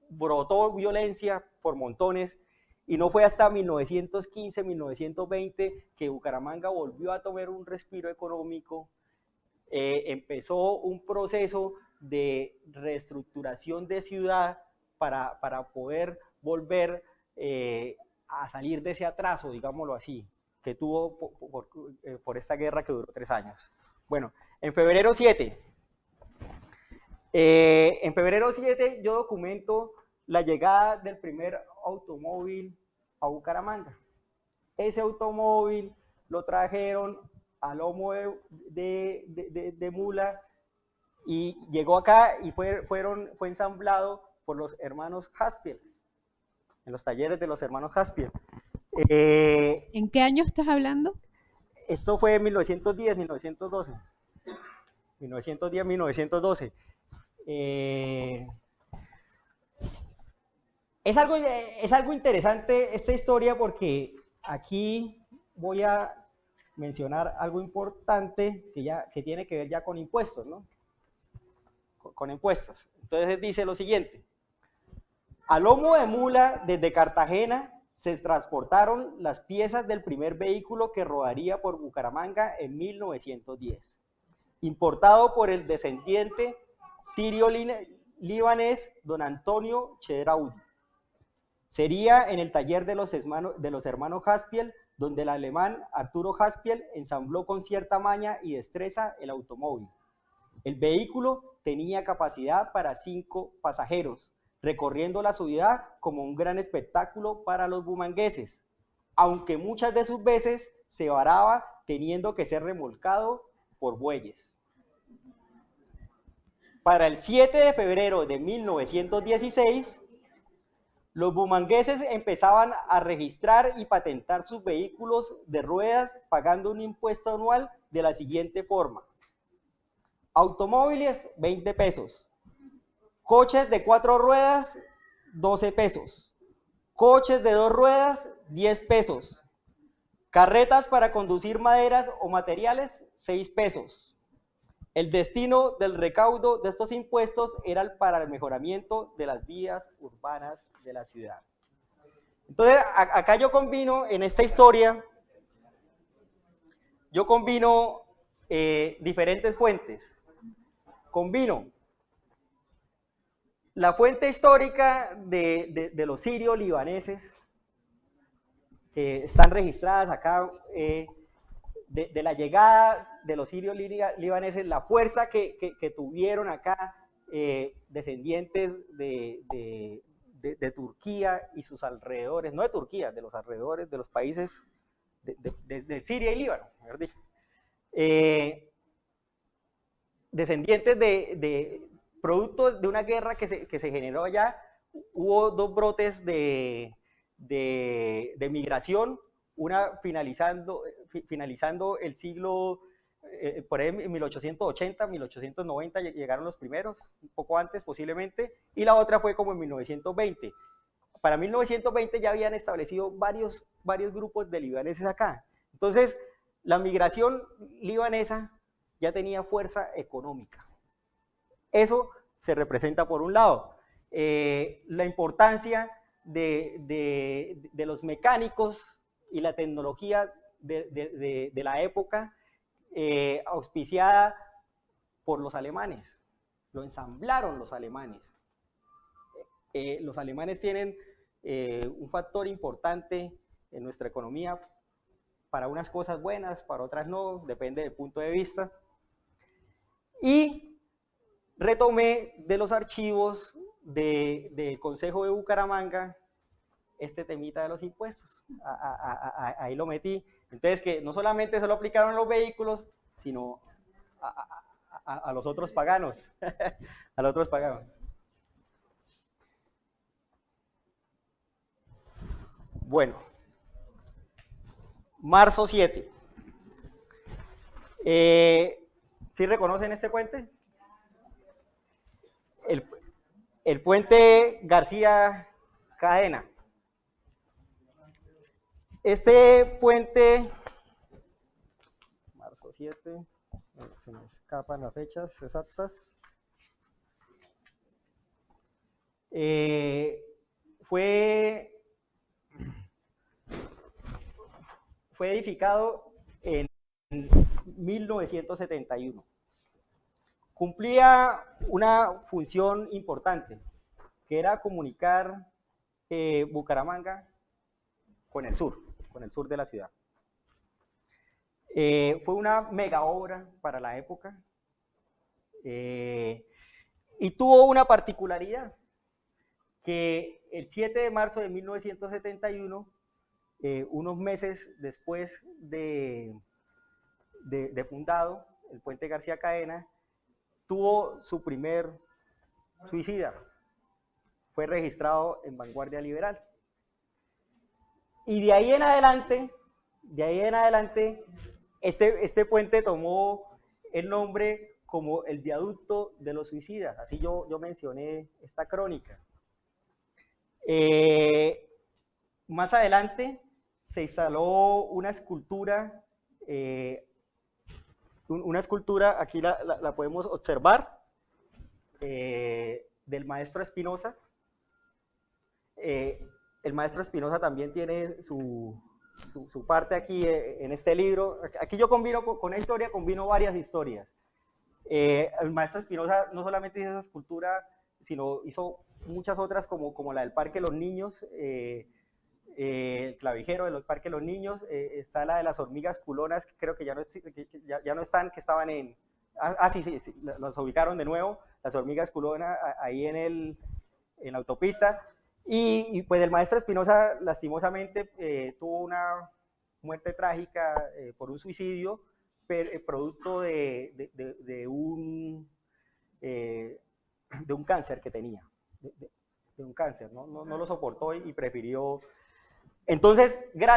brotó violencia por montones. Y no fue hasta 1915, 1920 que Bucaramanga volvió a tomar un respiro económico. Empezó un proceso de reestructuración de ciudad para poder volver a salir de ese atraso, digámoslo así, que tuvo por esta guerra que duró 3 años. Bueno, en febrero 7 yo documento la llegada del primer automóvil a Bucaramanga. Ese automóvil lo trajeron a lomo de mula y llegó acá y fue ensamblado por los hermanos Haspiel, en los talleres de los hermanos Haspiel. ¿En qué año estás hablando? Esto fue en 1910, 1912. 1910, 1912. Es algo interesante esta historia porque aquí voy a mencionar algo importante que tiene que ver ya con impuestos, ¿no? Con impuestos. Entonces dice lo siguiente: a lomo de mula desde Cartagena se transportaron las piezas del primer vehículo que rodaría por Bucaramanga en 1910. importado por el descendiente sirio-libanés don Antonio Chedraui. Sería en el taller de los hermanos Haspiel, donde el alemán Arturo Haspiel ensambló con cierta maña y destreza el automóvil. El vehículo tenía capacidad para 5 pasajeros, recorriendo la ciudad como un gran espectáculo para los bumangueses, aunque muchas de sus veces se varaba teniendo que ser remolcado por bueyes. Para el 7 de febrero de 1916, los bumangueses empezaban a registrar y patentar sus vehículos de ruedas pagando un impuesto anual de la siguiente forma. Automóviles, 20 pesos. Coches de 4 ruedas, 12 pesos. Coches de 2 ruedas, 10 pesos. Carretas para conducir maderas o materiales, 6 pesos. El destino del recaudo de estos impuestos era para el mejoramiento de las vías urbanas de la ciudad. Entonces, acá yo combino, en esta historia, yo combino diferentes fuentes. Combino la fuente histórica de los sirios libaneses, que están registradas acá, de la llegada de los sirios libaneses, la fuerza que tuvieron acá descendientes de Turquía y sus alrededores, no de Turquía, de los alrededores de los países de Siria y Líbano, mejor dicho. Descendientes de producto de una guerra que se generó allá. Hubo 2 brotes de migración, una finalizando el siglo, por ahí en 1880, 1890 llegaron los primeros, un poco antes posiblemente, y la otra fue como en 1920. Para 1920 ya habían establecido varios grupos de libaneses acá. Entonces, la migración libanesa ya tenía fuerza económica. Eso se representa por un lado. La importancia de los mecánicos y la tecnología de la época, auspiciada por los alemanes. Lo ensamblaron los alemanes. Los alemanes tienen un factor importante en nuestra economía, para unas cosas buenas, para otras no, depende del punto de vista. Y retomé de los archivos del Consejo de Bucaramanga este temita de los impuestos. Ahí lo metí. Entonces, que no solamente se lo aplicaron a los vehículos, sino a los otros paganos. A los otros paganos. Bueno, marzo 7. ¿Sí reconocen este puente? El puente García Cadena. Este puente, marzo 7, se me escapan las fechas exactas, fue edificado en 1971. Cumplía una función importante, que era comunicar Bucaramanga con el sur de la ciudad. Fue una mega obra para la época, y tuvo una particularidad, que el 7 de marzo de 1971, unos meses después de fundado, el puente García Cadena tuvo su primer suicida. Fue registrado en Vanguardia Liberal. Y de ahí en adelante, este puente tomó el nombre como el viaducto de los suicidas. Así yo mencioné esta crónica. Más adelante se instaló una escultura, aquí la podemos observar, del maestro Espinosa. El maestro Espinosa también tiene su parte aquí en este libro. Aquí yo combino con una historia, combino varias historias. El maestro Espinosa no solamente hizo esa escultura, sino hizo muchas otras como la del Parque de los Niños, el clavijero del Parque de los Niños, está la de las hormigas culonas, que creo que ya no están, que estaban en... sí, los ubicaron de nuevo, las hormigas culonas ahí en la autopista. Y pues el maestro Espinosa lastimosamente tuvo una muerte trágica por un suicidio, producto de un cáncer que tenía, de un cáncer, no lo soportó y prefirió. Entonces, el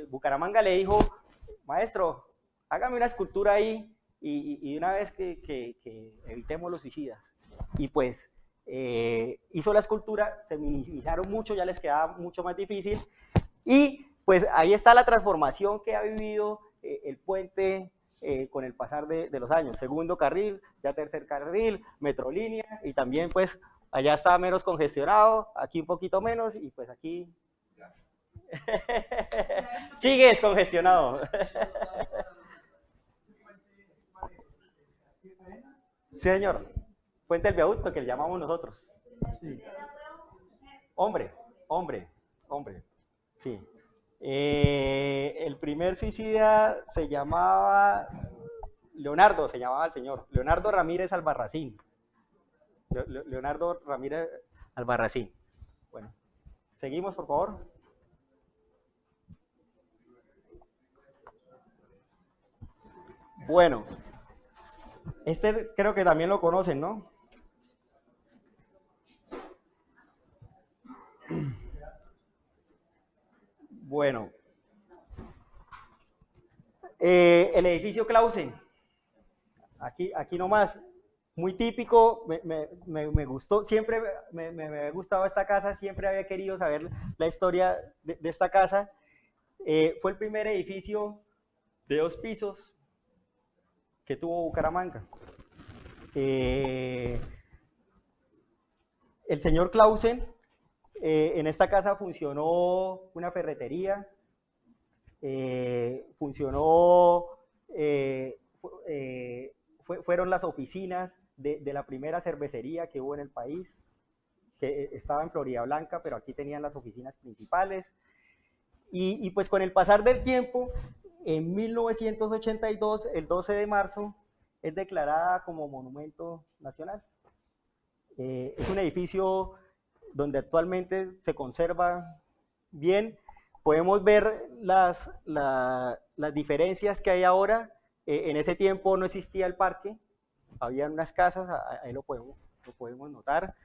Bucaramanga le dijo, maestro, hágame una escultura ahí y una vez que evitemos los suicidas. Y pues hizo la escultura, se minimizaron mucho, ya les quedaba mucho más difícil. Y pues ahí está la transformación que ha vivido el puente con el pasar de los años. Segundo carril, ya tercer carril, metrolínea, y también pues allá está menos congestionado, aquí un poquito menos, y pues aquí sigue descongestionado. Sí, señor. Puente del Viaducto, que le llamamos nosotros. Sí. Hombre. Sí. El primer suicida se llamaba Leonardo, se llamaba el señor. Leonardo Ramírez Albarracín. Leonardo Ramírez Albarracín. Bueno, seguimos, por favor. Bueno, este creo que también lo conocen, ¿no? Bueno, el edificio Clausen, aquí nomás, muy típico, me gustó, siempre me ha gustado esta casa, siempre había querido saber la historia de esta casa. Fue el primer edificio de 2 pisos que tuvo Bucaramanga. El señor Clausen, en esta casa funcionó una ferretería, fueron las oficinas de la primera cervecería que hubo en el país, que estaba en Florida Blanca, pero aquí tenían las oficinas principales. Y pues con el pasar del tiempo, en 1982, el 12 de marzo, es declarada como Monumento Nacional. Es un edificio donde actualmente se conserva bien. Podemos ver las diferencias que hay ahora. En ese tiempo no existía el parque, había unas casas, ahí lo podemos notar.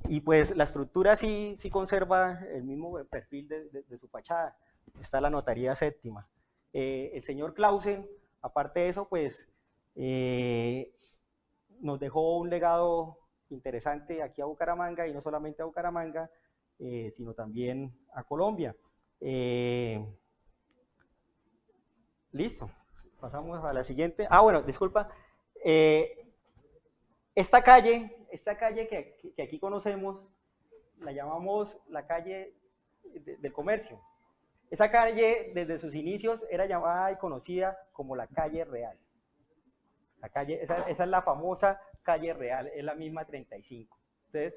Y pues la estructura sí conserva el mismo perfil de su fachada. Está la notaría séptima. El señor Clausen, aparte de eso, pues nos dejó un legado interesante aquí a Bucaramanga, y no solamente a Bucaramanga, sino también a Colombia. Listo, pasamos a la siguiente. Bueno, disculpa. Esta calle que aquí conocemos, la llamamos la calle del comercio. Esa calle, desde sus inicios, era llamada y conocida como la calle Real. La calle, esa es la famosa calle Real, es la misma 35. Entonces,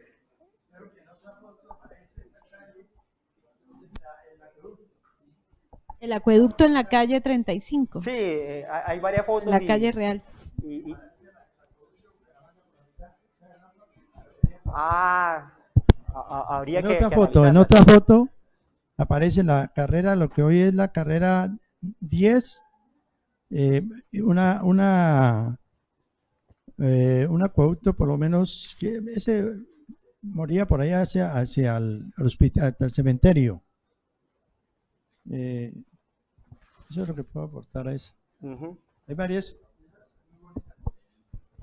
El acueducto en la calle 35. Sí, hay varias fotos. La calle Real. Habría en que otra foto, en otra foto aparece la carrera, lo que hoy es la carrera 10, un acueducto por lo menos, que ese moría por allá hacia el hospital, hasta el cementerio. Eso es lo que puedo aportar a eso. Hay varias.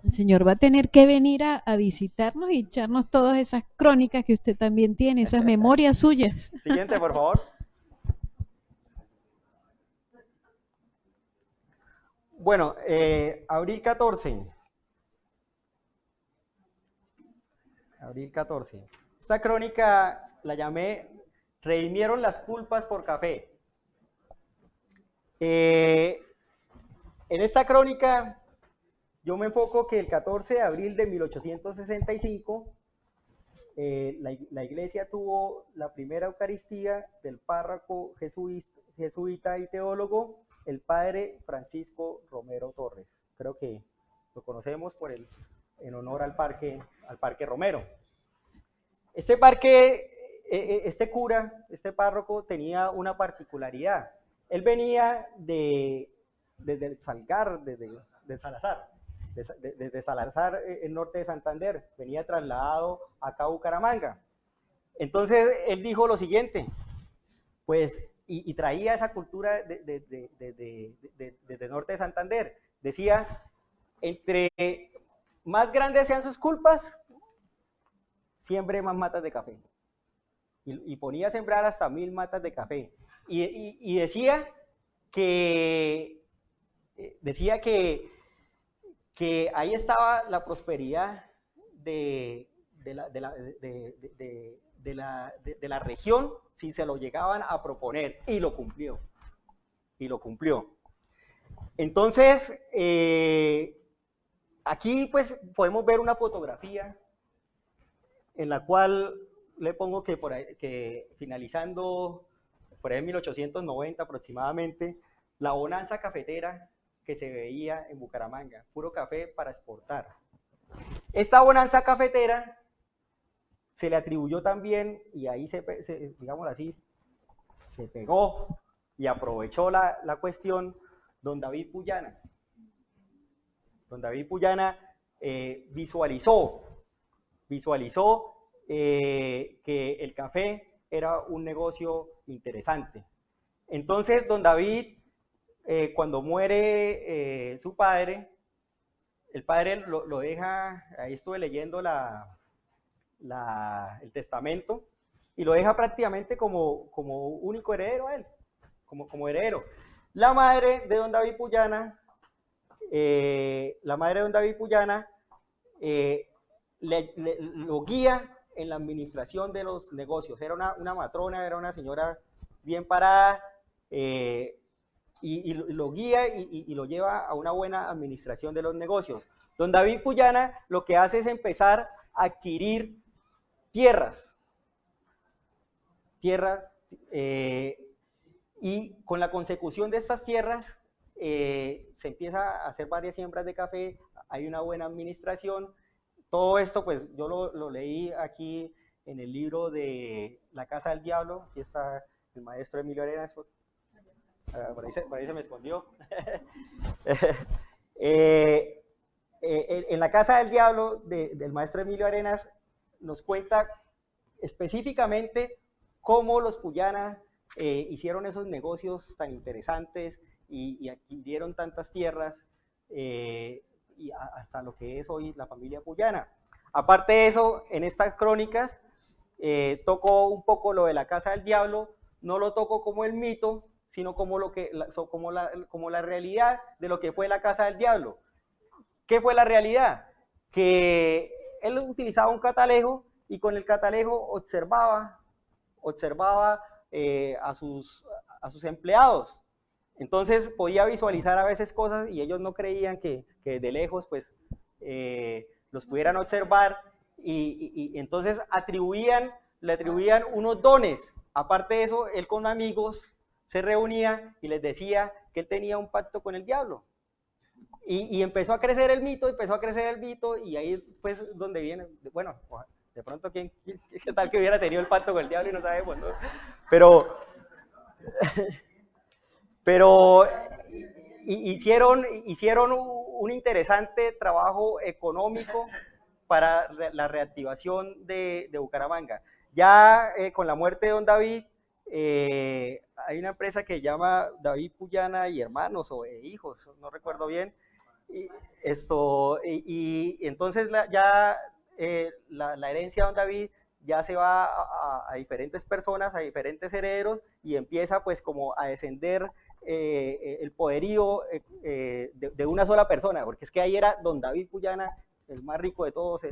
El señor va a tener que venir a visitarnos y echarnos todas esas crónicas que usted también tiene, esas memorias suyas. Siguiente, por favor. Bueno, abril 14. Abril 14. Esta crónica la llamé "Redimieron las culpas por café". En esta crónica yo me enfoco que el 14 de abril de 1865 la iglesia tuvo la primera Eucaristía del párroco jesuita y teólogo, el padre Francisco Romero Torres. Creo que lo conocemos en honor al Parque Romero. Este cura, este párroco tenía una particularidad. Él venía desde el Salgar, de Salazar, desde Salazar, el norte de Santander, venía trasladado acá a Bucaramanga. Entonces él dijo lo siguiente, pues, y traía esa cultura desde el norte de Santander. Decía, entre más grandes sean sus culpas, siembre más matas de café. Y ponía a sembrar hasta 1000 matas de café. Y decía que ahí estaba la prosperidad de la región si se lo llegaban a proponer, y lo cumplió. Entonces, aquí pues podemos ver una fotografía en la cual le pongo que finalizando por ahí en 1890 aproximadamente, la bonanza cafetera que se veía en Bucaramanga, puro café para exportar. Esta bonanza cafetera se le atribuyó también, y ahí digámoslo así, se pegó y aprovechó la cuestión, don David Puyana. Don David Puyana visualizó que el café era un negocio interesante. Entonces, don David, cuando muere su padre, el padre lo deja, ahí estuve leyendo el testamento, y lo deja prácticamente como único heredero a él, como heredero. La madre de don David Puyana, lo guía en la administración de los negocios. Era una matrona, era una señora bien parada, y lo guía y lo lleva a una buena administración de los negocios. Don David Puyana lo que hace es empezar a adquirir tierras, y con la consecución de estas tierras se empieza a hacer varias siembras de café, hay una buena administración. Todo esto pues yo lo leí aquí en el libro de La Casa del Diablo. Aquí está el maestro Emilio Arenas, por ahí se me escondió. En La Casa del Diablo del maestro Emilio Arenas nos cuenta específicamente cómo los Puyana hicieron esos negocios tan interesantes y adquirieron tantas tierras, y hasta lo que es hoy la familia Puyana. Aparte de eso, en estas crónicas toco un poco lo de la Casa del Diablo, no lo toco como el mito, sino como la realidad de lo que fue la Casa del Diablo. ¿Qué fue la realidad? Que él utilizaba un catalejo, y con el catalejo observaba a sus empleados. Entonces podía visualizar a veces cosas, y ellos no creían que de lejos pues los pudieran observar, y entonces le atribuían unos dones. Aparte de eso, él con amigos se reunía y les decía que él tenía un pacto con el diablo. Y empezó a crecer el mito, y ahí pues donde viene, bueno, de pronto qué tal que hubiera tenido el pacto con el diablo y no sabemos, ¿no? Pero hicieron un interesante trabajo económico para la reactivación de Bucaramanga. Ya con la muerte de don David, hay una empresa que se llama David Puyana y Hermanos, o Hijos, no recuerdo bien, y entonces la herencia de don David ya se va a diferentes personas, a diferentes herederos, y empieza pues como a descender el poderío de una sola persona, porque es que ahí era don David Puyana, el más rico de todos,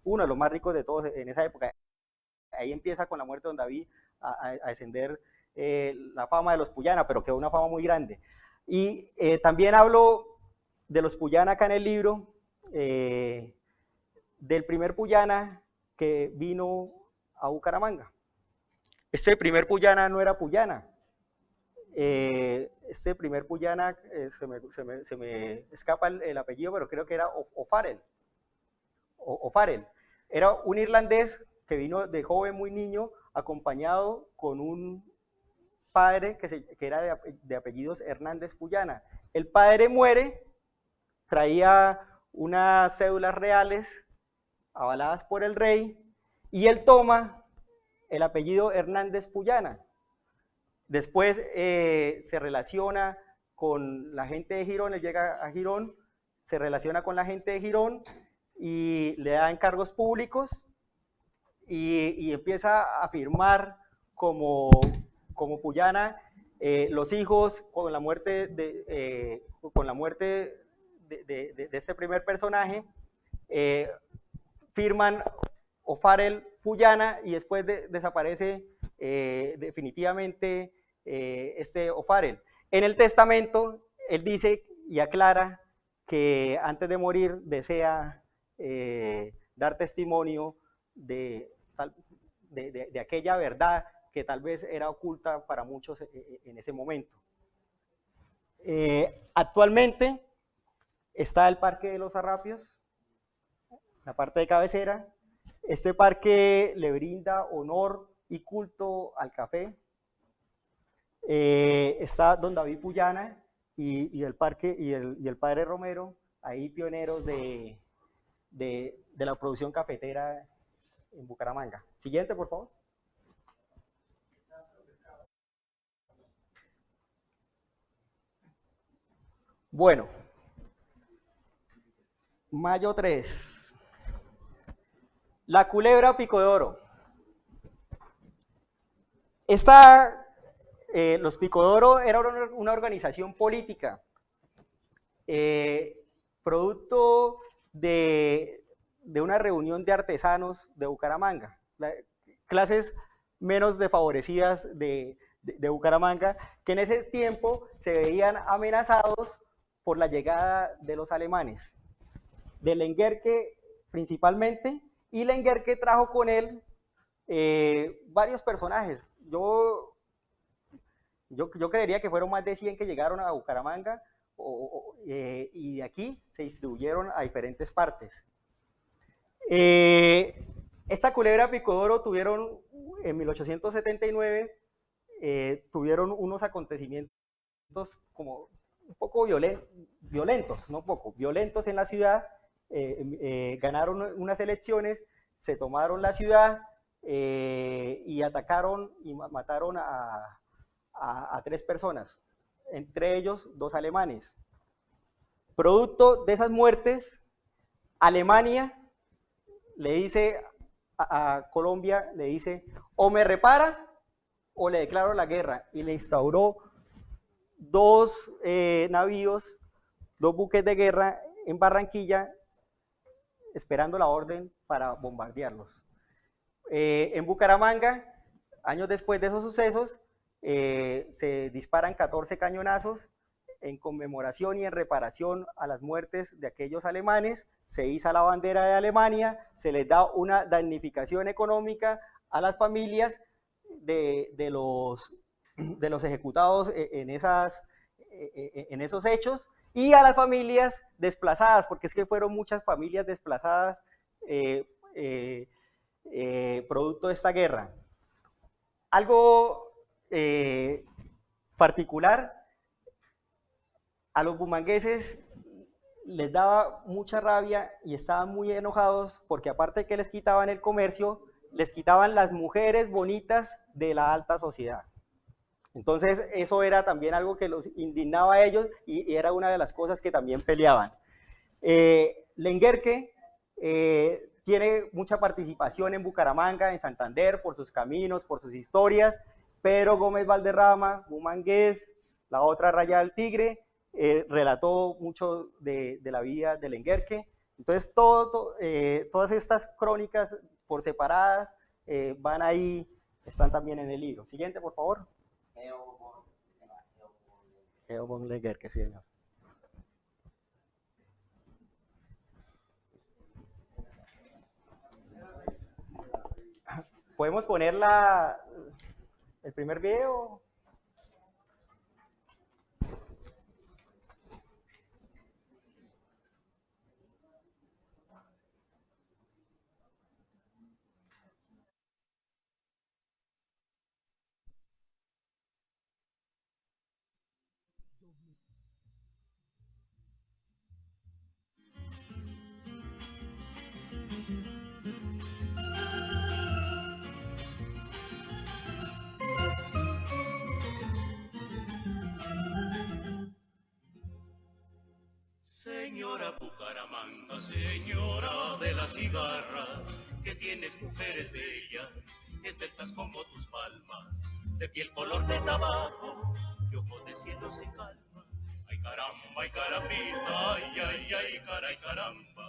uno de los más ricos de todos en esa época. Ahí empieza con la muerte de don David a descender la fama de los Puyana, pero quedó una fama muy grande. Y también hablo de los Puyana acá en el libro, del primer Puyana que vino a Bucaramanga. Este primer Puyana no era Puyana. Este primer Puyana, se me escapa el apellido, pero creo que era O'Farrell. O'Farrell. Era un irlandés que vino de joven, muy niño, acompañado con un padre que era de apellidos Hernández Puyana. El padre muere, traía unas cédulas reales avaladas por el rey, y él toma el apellido Hernández Puyana. Después se relaciona con la gente de Girón, él llega a Girón, se relaciona con la gente de Girón y le da encargos públicos y empieza a firmar como Puyana. Los hijos, con la muerte de este primer personaje, firman O'Farrell Puyana, y después desaparece definitivamente este O'Farrell. En el testamento él dice y aclara que antes de morir desea dar testimonio de aquella verdad que tal vez era oculta para muchos en ese momento. Actualmente está el Parque de los Arrapios, la parte de cabecera. Este parque le brinda honor y culto al café. Está don David Puyana y el parque y el padre Romero, ahí pioneros de la producción cafetera en Bucaramanga. Siguiente, por favor. Bueno, mayo 3. La culebra Pico de Oro. Los Pico de Oro era una organización política, producto de una reunión de artesanos de Bucaramanga, clases menos desfavorecidas de Bucaramanga, que en ese tiempo se veían amenazados por la llegada de los alemanes, del Lenguerque principalmente, y Lenguerque trajo con él varios personajes. Yo creería que fueron más de 100 que llegaron a Bucaramanga, y de aquí se distribuyeron a diferentes partes. Esta culebra Pico de Oro tuvieron, en 1879, tuvieron unos acontecimientos como un poco violentos, no poco, violentos en la ciudad. Ganaron unas elecciones, se tomaron la ciudad y atacaron y mataron a 3 personas, entre ellos 2 alemanes. Producto de esas muertes, Alemania le dice a Colombia, le dice: o me repara o le declaro la guerra, y le instauró 2 navíos, 2 buques de guerra en Barranquilla, esperando la orden para bombardearlos. En Bucaramanga, años después de esos sucesos, se disparan 14 cañonazos en conmemoración y en reparación a las muertes de aquellos alemanes. Se iza la bandera de Alemania, se les da una damnificación económica a las familias de los ejecutados en esos hechos, y a las familias desplazadas, porque es que fueron muchas familias desplazadas producto de esta guerra. Algo particular, a los bumangueses les daba mucha rabia y estaban muy enojados porque, aparte de que les quitaban el comercio, les quitaban las mujeres bonitas de la alta sociedad. Entonces eso era también algo que los indignaba a ellos, y era una de las cosas que también peleaban. Lenguerque tiene mucha participación en Bucaramanga, en Santander, por sus caminos, por sus historias. Pedro Gómez Valderrama, bumangués, la otra raya del tigre, relató mucho de la vida de Lenguerque. Entonces todas estas crónicas por separadas van ahí, están también en el libro. Siguiente, por favor. Geo von Lenguerque, sí, señor. ¿Podemos poner el primer video? Señora Bucaramanga, señora de la cigarra, que tienes mujeres bellas, esbeltas como tus palmas, de piel color de tabaco, y ojos de cielo se calma. Ay caramba, ay carambita, ay, ay, ay, caray, caramba.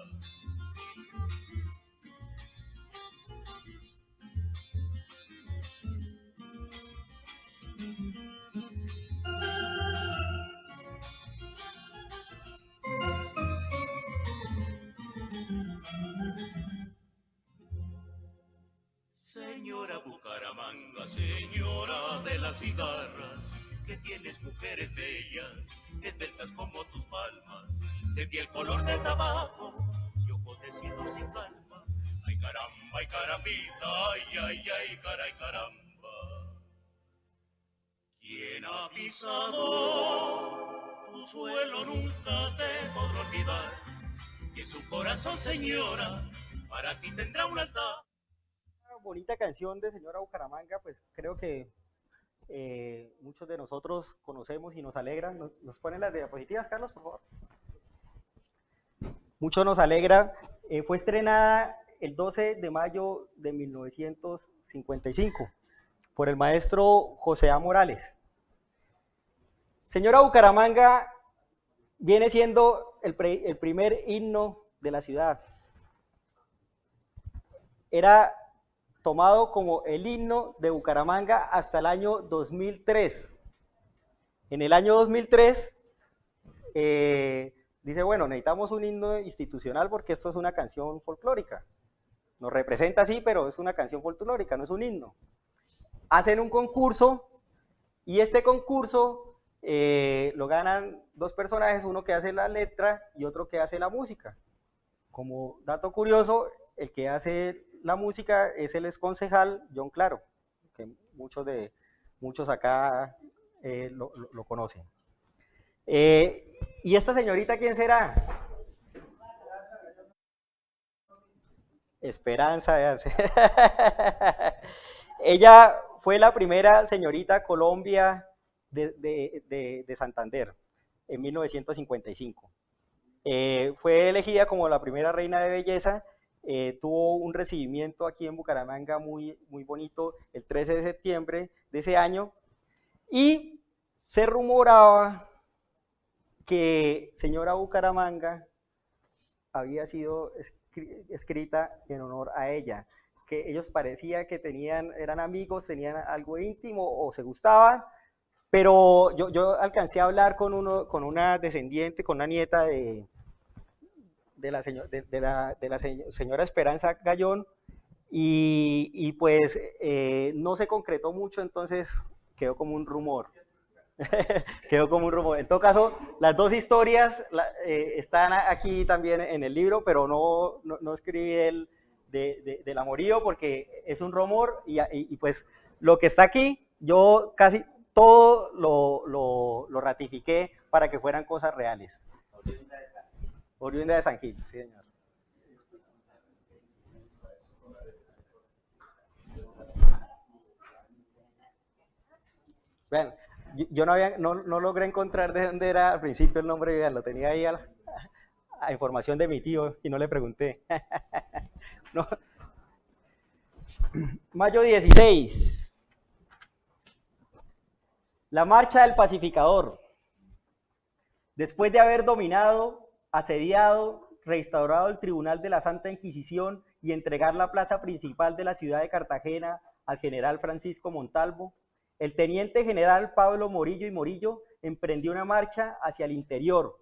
Señora Bucaramanga, señora de las cigarras, que tienes mujeres bellas, esbeltas como tus palmas, de piel color de tabaco, y ojos de cielo sin calma. Ay caramba, ay carambita, ay, ay, ay, caray, caramba. ¿Quién ha pisado tu suelo nunca te podrá olvidar? Y en su corazón, señora, para ti tendrá un altar. Bonita canción de Señora Bucaramanga, pues creo que muchos de nosotros conocemos y nos alegra. ¿Nos ponen las diapositivas, Carlos, por favor? Mucho nos alegra. Fue estrenada el 12 de mayo de 1955 por el maestro José A. Morales. Señora Bucaramanga viene siendo el primer himno de la ciudad. Era tomado como el himno de Bucaramanga hasta el año 2003. En el año 2003 dice, bueno, necesitamos un himno institucional porque esto es una canción folclórica. Nos representa sí, pero es una canción folclórica, no es un himno. Hacen un concurso y este concurso lo ganan dos personajes, uno que hace la letra y otro que hace la música. Como dato curioso, el que hace la música es el exconcejal John Claro, que muchos acá lo conocen. ¿Y esta señorita quién será? Esperanza. Ella fue la primera señorita Colombia de Santander en 1955. Fue elegida como la primera reina de belleza. Tuvo un recibimiento aquí en Bucaramanga muy, muy bonito el 13 de septiembre de ese año y se rumoraba que Señora Bucaramanga había sido escrita en honor a ella, que ellos parecía que eran amigos, tenían algo íntimo o se gustaban, pero yo alcancé a hablar con una descendiente, con una nieta de la señora Esperanza Gallón y pues no se concretó mucho, entonces quedó como un rumor. Quedó como un rumor. En todo caso, las dos historias están aquí también en el libro, pero no escribí del amorío porque es un rumor y pues lo que está aquí, yo casi todo lo ratifiqué para que fueran cosas reales. Oriunda de San Gil, sí señor. Vean, yo no logré encontrar de dónde era al principio el nombre, vean, lo tenía ahí a información de mi tío y no le pregunté. No. Mayo 16. La marcha del pacificador. Después de haber dominado, asediado, restaurado el Tribunal de la Santa Inquisición y entregar la plaza principal de la ciudad de Cartagena al general Francisco Montalvo, el teniente general Pablo Morillo y Morillo emprendió una marcha hacia el interior,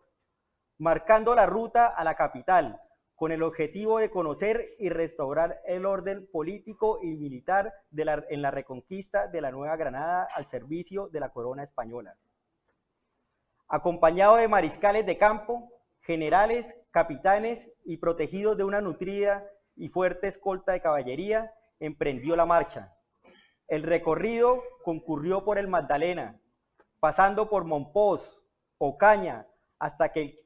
marcando la ruta a la capital, con el objetivo de conocer y restaurar el orden político y militar en la reconquista de la Nueva Granada al servicio de la corona española. Acompañado de mariscales de campo, generales, capitanes y protegidos de una nutrida y fuerte escolta de caballería, emprendió la marcha. El recorrido concurrió por el Magdalena, pasando por Monpós, Ocaña, hasta que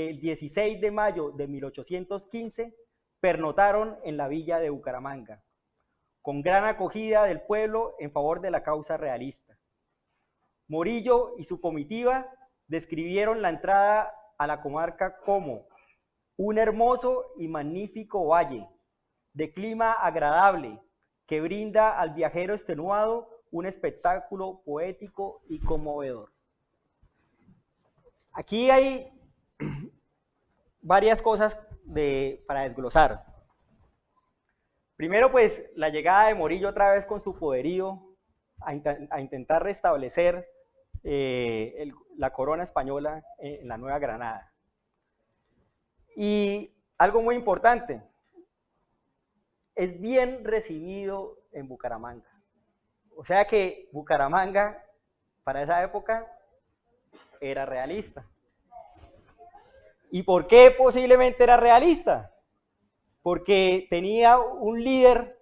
el 16 de mayo de 1815 pernotaron en la villa de Bucaramanga, con gran acogida del pueblo en favor de la causa realista. Morillo y su comitiva describieron la entrada a la comarca como un hermoso y magnífico valle, de clima agradable, que brinda al viajero extenuado un espectáculo poético y conmovedor. Aquí hay varias cosas para desglosar. Primero, pues, la llegada de Morillo otra vez con su poderío a intentar restablecer la corona española en la Nueva Granada. Y algo muy importante, es bien recibido en Bucaramanga. O sea que Bucaramanga, para esa época, era realista. ¿Y por qué posiblemente era realista? Porque tenía un líder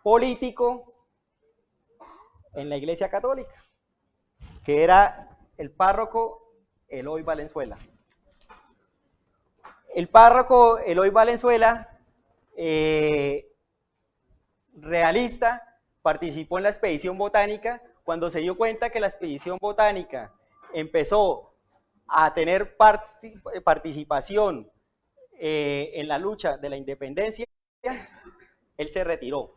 político en la Iglesia Católica, que era el párroco Eloy Valenzuela. El párroco Eloy Valenzuela, realista, participó en la expedición botánica. Cuando se dio cuenta que la expedición botánica empezó a tener participación en la lucha de la independencia, él se retiró.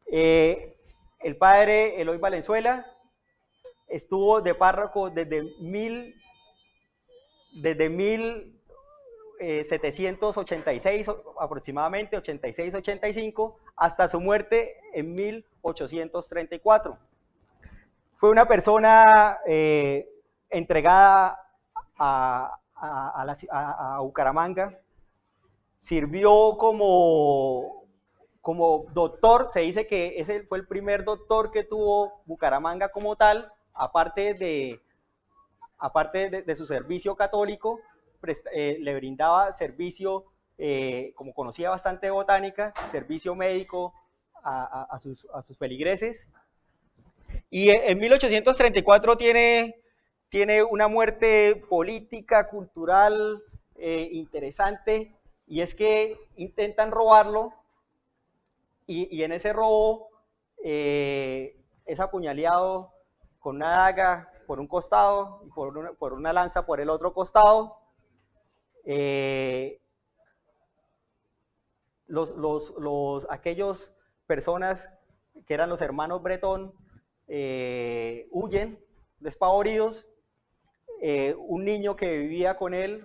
El padre Eloy Valenzuela estuvo de párroco desde 1786 aproximadamente, 86-85, hasta su muerte en 1834. Fue una persona entregada a Bucaramanga, sirvió como doctor. Se dice que ese fue el primer doctor que tuvo Bucaramanga como tal, aparte de su servicio católico, le brindaba servicio, como conocía bastante de botánica, servicio médico a sus feligreses. Y en 1834 tiene una muerte política, cultural, interesante, y es que intentan robarlo, y en ese robo es apuñaleado con una daga por un costado y por una lanza por el otro costado. Aquellos personas que eran los hermanos Bretón huyen despavoridos. Un niño que vivía con él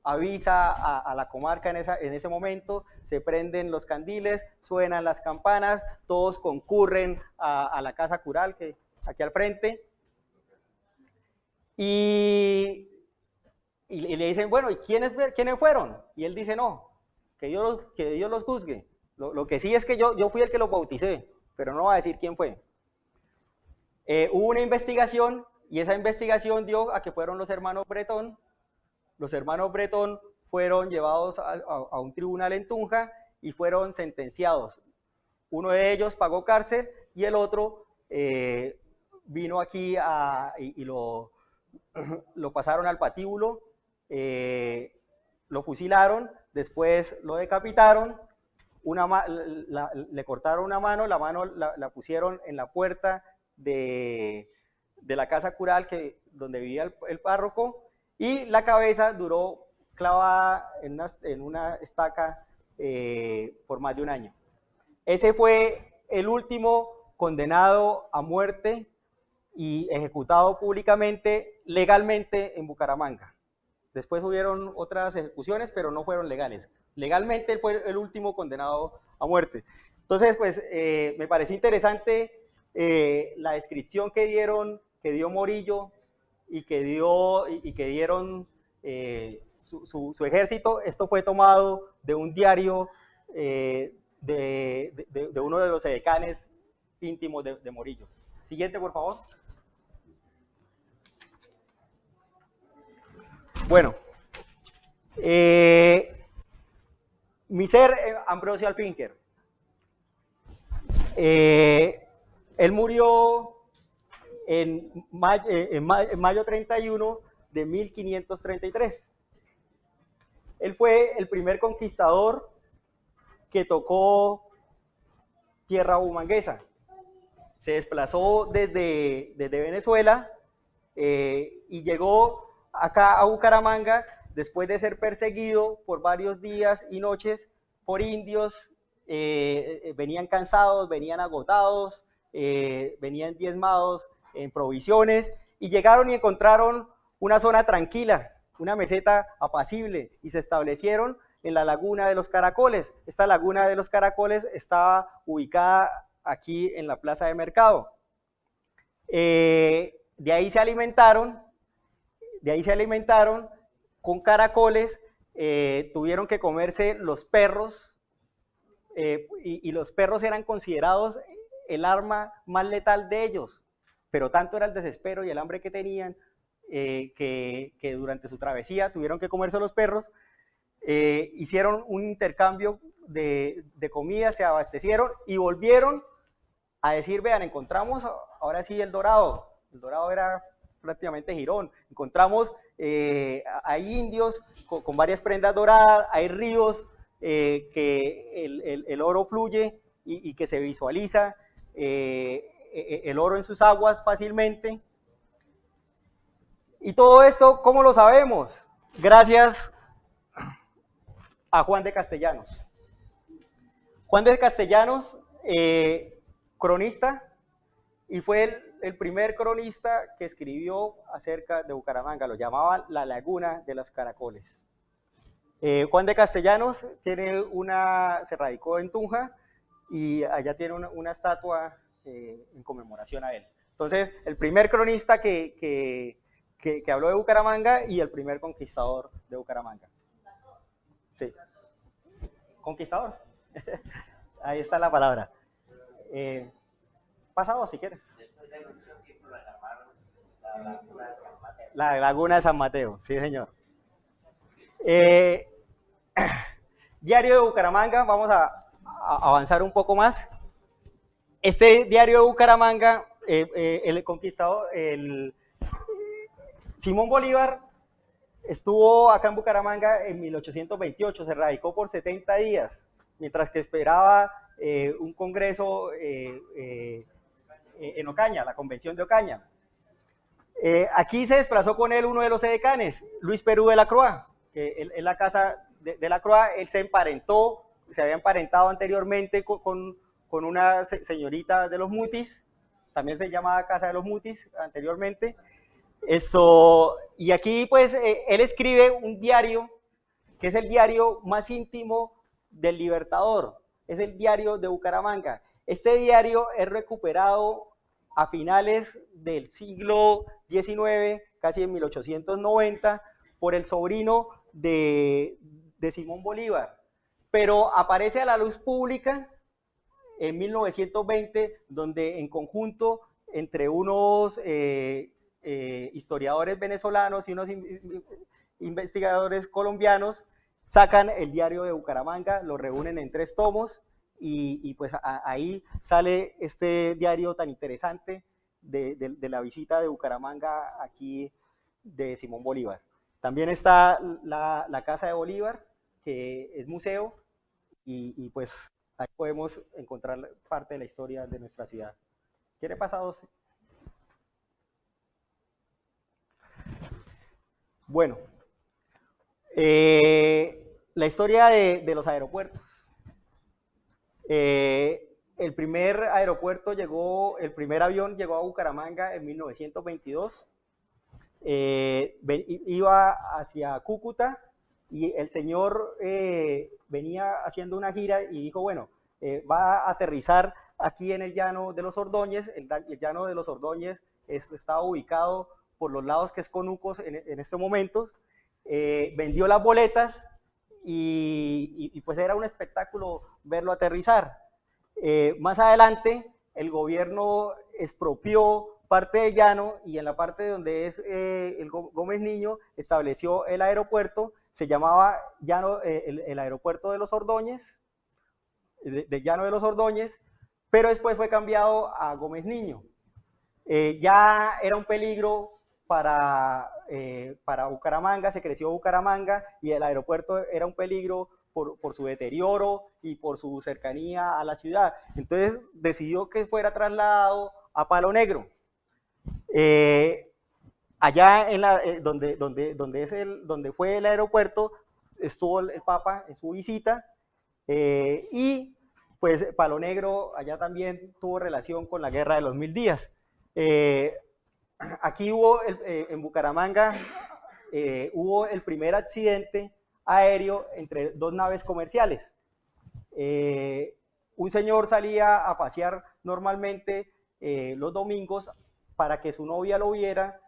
avisa a la comarca en ese momento, se prenden los candiles, suenan las campanas, todos concurren a la casa cural, que aquí al frente, y le dicen, bueno, ¿y quiénes fueron? Y él dice, no, que Dios los juzgue. Lo que sí es que yo fui el que los bauticé, pero no va a decir quién fue. Hubo una investigación, y esa investigación dio a que fueron los hermanos Bretón. Los hermanos Bretón fueron llevados a un tribunal en Tunja y fueron sentenciados. Uno de ellos pagó cárcel y el otro vino aquí y lo pasaron al patíbulo, lo fusilaron, después lo decapitaron, le cortaron una mano, la mano la pusieron en la puerta de la casa cural donde vivía el párroco, y la cabeza duró clavada en una estaca por más de un año. Ese fue el último condenado a muerte y ejecutado públicamente, legalmente, en Bucaramanga. Después hubieron otras ejecuciones, pero no fueron legales. Legalmente él fue el último condenado a muerte. Entonces, pues, me pareció interesante la descripción que dio Morillo y que dieron su ejército. Esto fue tomado de un diario de uno de los edecanes íntimos de Morillo. Siguiente, por favor. Bueno, mi ser, Ambrosio Alpinker. Él murió en mayo 31 de 1533. Él fue el primer conquistador que tocó tierra bumanguesa. Se desplazó desde Venezuela y llegó acá a Bucaramanga después de ser perseguido por varios días y noches por indios. Venían cansados, venían agotados, venían diezmados en provisiones y llegaron y encontraron una zona tranquila, una meseta apacible, y se establecieron en la Laguna de los Caracoles. Esta Laguna de los Caracoles estaba ubicada aquí en la Plaza de Mercado. De ahí se alimentaron con caracoles, tuvieron que comerse los perros, y los perros eran considerados el arma más letal de ellos, pero tanto era el desespero y el hambre que tenían que durante su travesía tuvieron que comerse los perros. Hicieron un intercambio de comida, se abastecieron y volvieron a decir, vean, encontramos ahora sí el Dorado era prácticamente Girón, encontramos, hay indios con varias prendas doradas, hay ríos, que el oro fluye y que se visualiza el oro en sus aguas fácilmente. Y todo esto, ¿cómo lo sabemos? Gracias a Juan de Castellanos. Juan de Castellanos, cronista, y fue el primer cronista que escribió acerca de Bucaramanga, lo llamaban la Laguna de los Caracoles. Juan de Castellanos se radicó en Tunja y allá tiene una estatua en conmemoración a él. Entonces, el primer cronista que habló de Bucaramanga y el primer conquistador de Bucaramanga. Sí. Conquistador. Ahí está la palabra. Pasado, si quieres. La Laguna de San Mateo, sí, señor. Diario de Bucaramanga, vamos a avanzar un poco más. Este diario de Bucaramanga, el conquistador, Simón Bolívar, estuvo acá en Bucaramanga en 1828, se radicó por 70 días, mientras que esperaba un congreso en Ocaña, la convención de Ocaña. Aquí se desplazó con él uno de los edecanes, Luis Perú de la Croix, que en la casa de la Croix él se había emparentado anteriormente con una señorita de los Mutis, también se llamaba Casa de los Mutis anteriormente. Y aquí pues él escribe un diario que es el diario más íntimo del Libertador, es el diario de Bucaramanga. Este diario es recuperado a finales del siglo XIX, casi en 1890, por el sobrino de Simón Bolívar, pero aparece a la luz pública en 1920, donde en conjunto entre unos historiadores venezolanos y unos investigadores colombianos sacan el diario de Bucaramanga, lo reúnen en 3 tomos y pues ahí sale este diario tan interesante de la visita de Bucaramanga aquí de Simón Bolívar. También está la Casa de Bolívar, que es museo, y pues ahí podemos encontrar parte de la historia de nuestra ciudad. ¿Quiere pasados? Bueno, la historia de los aeropuertos. El primer avión llegó a Bucaramanga en 1922. Iba hacia Cúcuta y el señor venía haciendo una gira y dijo, bueno, va a aterrizar aquí en el llano de los Ordóñez. El llano de los Ordóñez estaba ubicado por los lados que es Conucos en estos momentos, vendió las boletas y pues era un espectáculo verlo aterrizar. Más adelante, el gobierno expropió parte del llano y en la parte donde es el Gómez Niño estableció el aeropuerto, se llamaba llano, el aeropuerto de los Ordóñez, de Llano de los Ordóñez, pero después fue cambiado a Gómez Niño. Ya era un peligro para Bucaramanga, se creció Bucaramanga y el aeropuerto era un peligro por su deterioro y por su cercanía a la ciudad. Entonces decidió que fuera trasladado a Palo Negro. Allá en donde fue el aeropuerto estuvo el Papa en su visita y pues Palo Negro allá también tuvo relación con la Guerra de los 1000 días. Aquí hubo, en Bucaramanga, hubo el primer accidente aéreo entre dos naves comerciales. Un señor salía a pasear normalmente los domingos para que su novia lo viera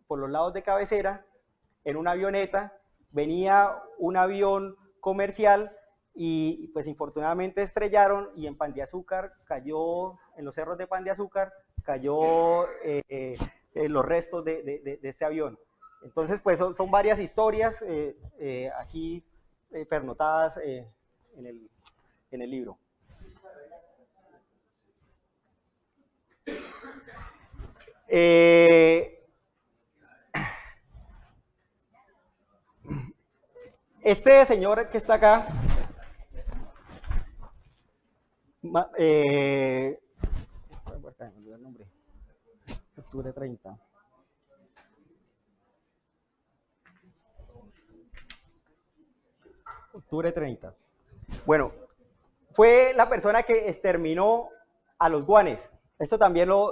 por los lados de Cabecera en una avioneta. Venía un avión comercial y pues infortunadamente estrellaron y en Pan de Azúcar cayó, en los cerros de Pan de Azúcar cayó los restos de ese avión. Entonces pues son varias historias aquí pernotadas en el libro. Este señor que está acá, octubre 30. Octubre 30. Bueno, fue la persona que exterminó a los guanes. Esto también lo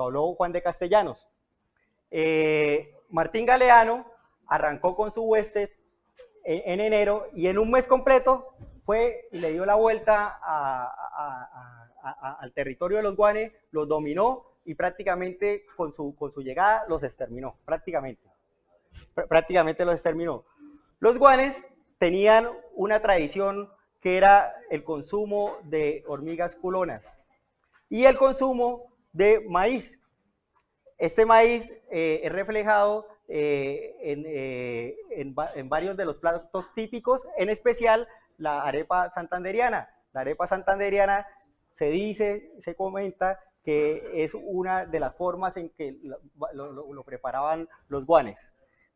habló Juan de Castellanos. Martín Galeano arrancó con su hueste en enero y en un mes completo fue y le dio la vuelta al territorio de los guanes, los dominó y prácticamente con su llegada los exterminó, prácticamente los exterminó. Los guanes tenían una tradición que era el consumo de hormigas culonas y el consumo de maíz. Este maíz es reflejado en varios de los platos típicos, en especial la arepa santandereana. La arepa santandereana se comenta que es una de las formas en que lo preparaban los guanes.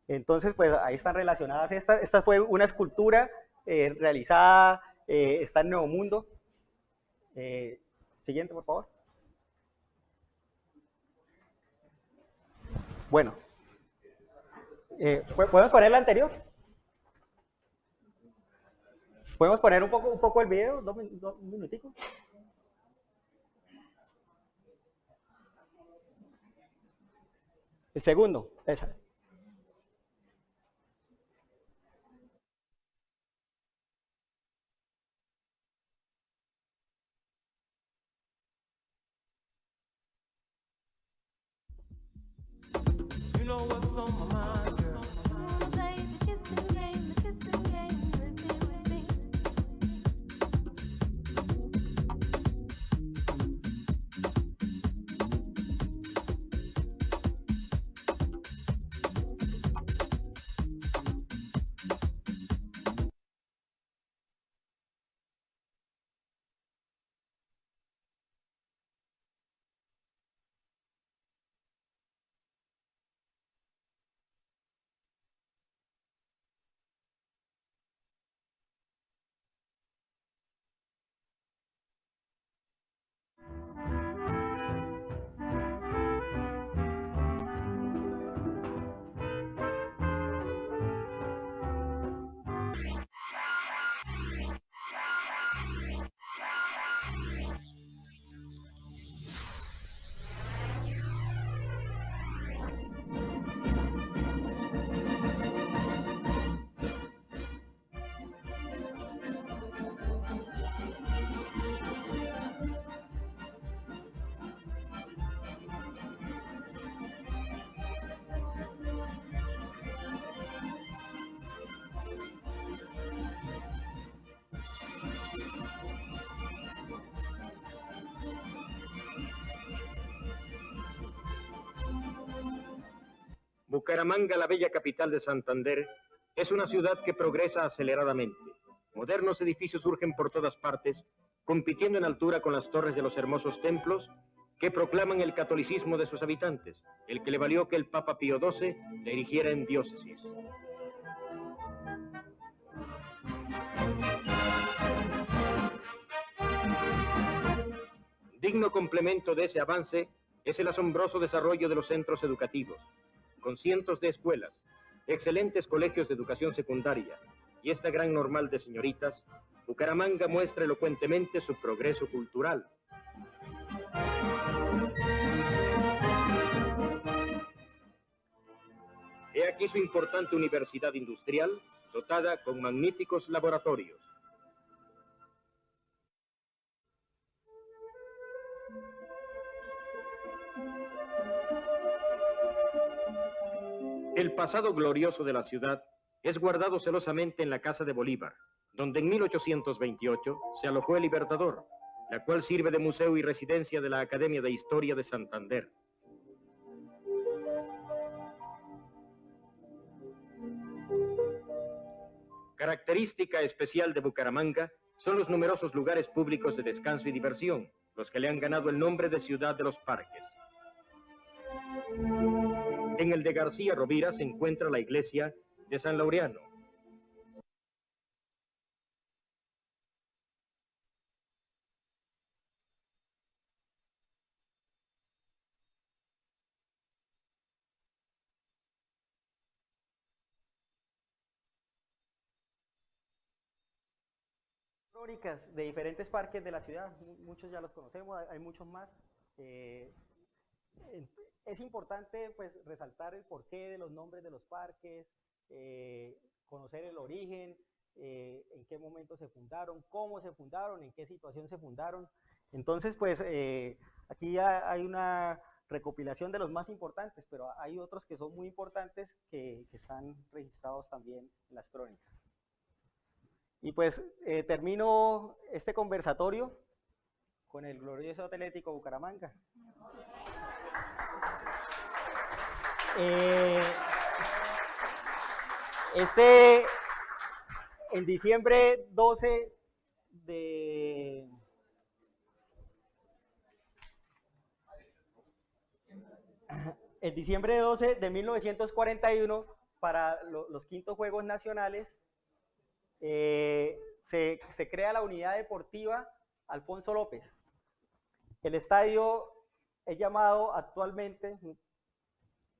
Entonces, pues ahí están relacionadas estas. Esta fue una escultura realizada, está en Nuevo Mundo. Siguiente, por favor. Bueno, ¿podemos poner la anterior? ¿Podemos poner un poco el video? Un minutico. El segundo, esa. You know what's on my mind, girl. Play the kissing game, with me. Bucaramanga, la bella capital de Santander, es una ciudad que progresa aceleradamente. Modernos edificios surgen por todas partes, compitiendo en altura con las torres de los hermosos templos que proclaman el catolicismo de sus habitantes, el que le valió que el Papa Pío XII le erigiera en diócesis. Digno complemento de ese avance es el asombroso desarrollo de los centros educativos, con cientos de escuelas, excelentes colegios de educación secundaria y esta gran normal de señoritas, Bucaramanga muestra elocuentemente su progreso cultural. He aquí su importante universidad industrial, dotada con magníficos laboratorios. El pasado glorioso de la ciudad es guardado celosamente en la Casa de Bolívar, donde en 1828 se alojó el Libertador, la cual sirve de museo y residencia de la Academia de Historia de Santander. Característica especial de Bucaramanga son los numerosos lugares públicos de descanso y diversión, los que le han ganado el nombre de Ciudad de los Parques. En el de García Rovira se encuentra la iglesia de San Laureano. Históricas de diferentes parques de la ciudad, muchos ya los conocemos, hay muchos más. Es importante pues resaltar el porqué de los nombres de los parques, conocer el origen, en qué momento se fundaron, cómo se fundaron, en qué situación se fundaron. Entonces pues aquí ya hay una recopilación de los más importantes, pero hay otros que son muy importantes que están registrados también en las crónicas. Y pues termino este conversatorio con el glorioso Atlético Bucaramanga. En diciembre 12 de... En diciembre 12 de 1941, para los quintos Juegos Nacionales, se crea la unidad deportiva Alfonso López. El estadio es llamado actualmente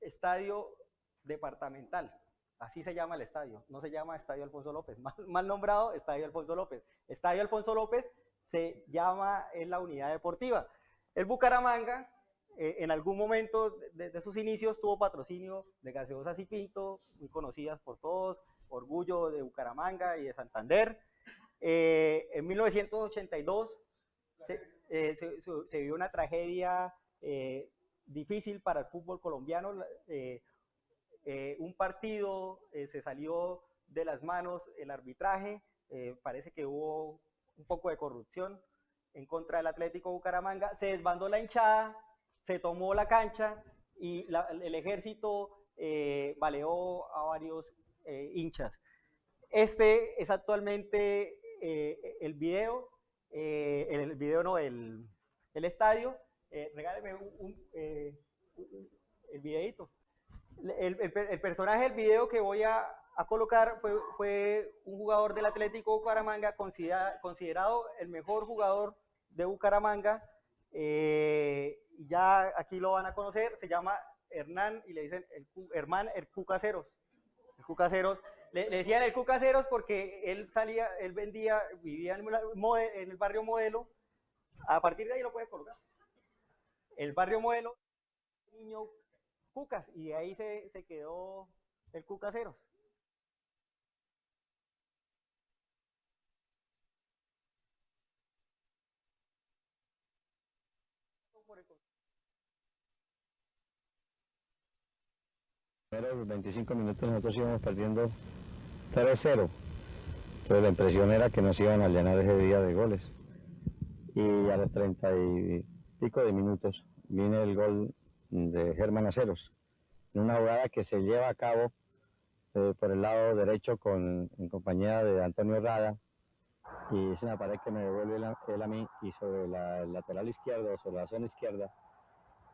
Estadio Departamental, así se llama el estadio, no se llama Estadio Alfonso López, mal nombrado Estadio Alfonso López. Estadio Alfonso López se llama en la unidad deportiva. El Bucaramanga, en algún momento de sus inicios, tuvo patrocinio de Gaseosas y Pinto, muy conocidas por todos, orgullo de Bucaramanga y de Santander. En 1982 se vio una tragedia difícil para el fútbol colombiano. Un partido se salió de las manos el arbitraje, parece que hubo un poco de corrupción en contra del Atlético Bucaramanga, se desbandó la hinchada, se tomó la cancha y el ejército baleó a varios hinchas. Este es actualmente el video, el estadio. Regáleme el videito. El personaje del video que voy a colocar fue un jugador del Atlético Bucaramanga, considerado el mejor jugador de Bucaramanga. Ya aquí lo van a conocer, se llama Hernán y le dicen Hermán el Cucaseros. El Cucaseros, le decían el Cucaseros porque él vivía en el barrio Modelo. A partir de ahí lo puede colocar. El barrio Modelo, niño Cucas, y de ahí se quedó el Cucaseros. Los 25 minutos nosotros íbamos perdiendo 3-0. Entonces la impresión era que nos iban a llenar ese día de goles. Y a los 30 y pico de minutos viene el gol de Germán Aceros. en una jugada que se lleva a cabo por el lado derecho en compañía de Antonio Rada, y es una pared que me devuelve él a mí, y sobre el lateral izquierdo, sobre la zona izquierda,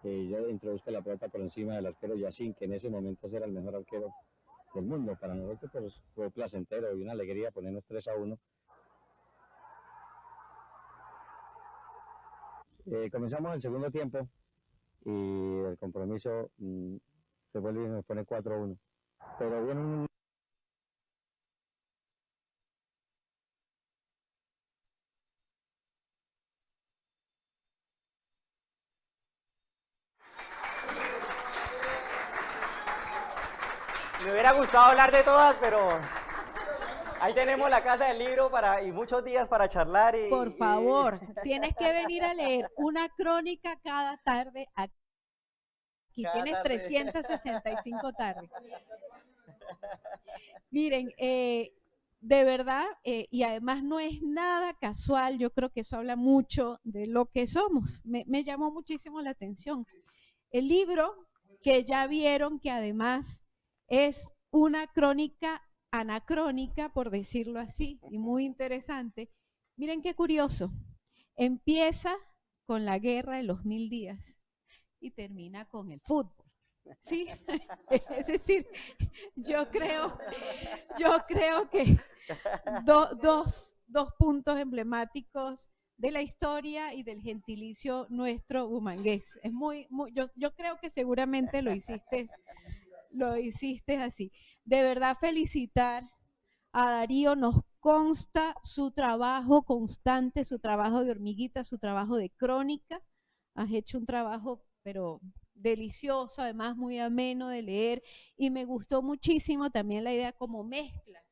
yo introduzco la pelota por encima del arquero Yacine, que en ese momento era el mejor arquero del mundo. Para nosotros pues, fue placentero y una alegría ponernos 3-1. Comenzamos el segundo tiempo y el compromiso se vuelve y nos pone 4-1. Pero viene un... Me hubiera gustado hablar de todas, pero ahí tenemos la casa del libro y muchos días para charlar. Por favor, tienes que venir a leer una crónica cada tarde aquí. Tienes tarde. 365 tardes. Miren, de verdad, y además no es nada casual, yo creo que eso habla mucho de lo que somos. Me llamó muchísimo la atención. El libro, que ya vieron que además es una crónica anacrónica, por decirlo así, y muy interesante. Miren qué curioso. Empieza con la guerra de los 1000 días y termina con el fútbol. ¿Sí? Es decir, yo creo que dos puntos emblemáticos de la historia y del gentilicio nuestro bumangués. Es yo creo que seguramente lo hiciste así. De verdad, felicitar a Darío. Nos consta su trabajo constante, su trabajo de hormiguita, su trabajo de crónica. Has hecho un trabajo, pero delicioso, además muy ameno de leer, y me gustó muchísimo también la idea como mezclas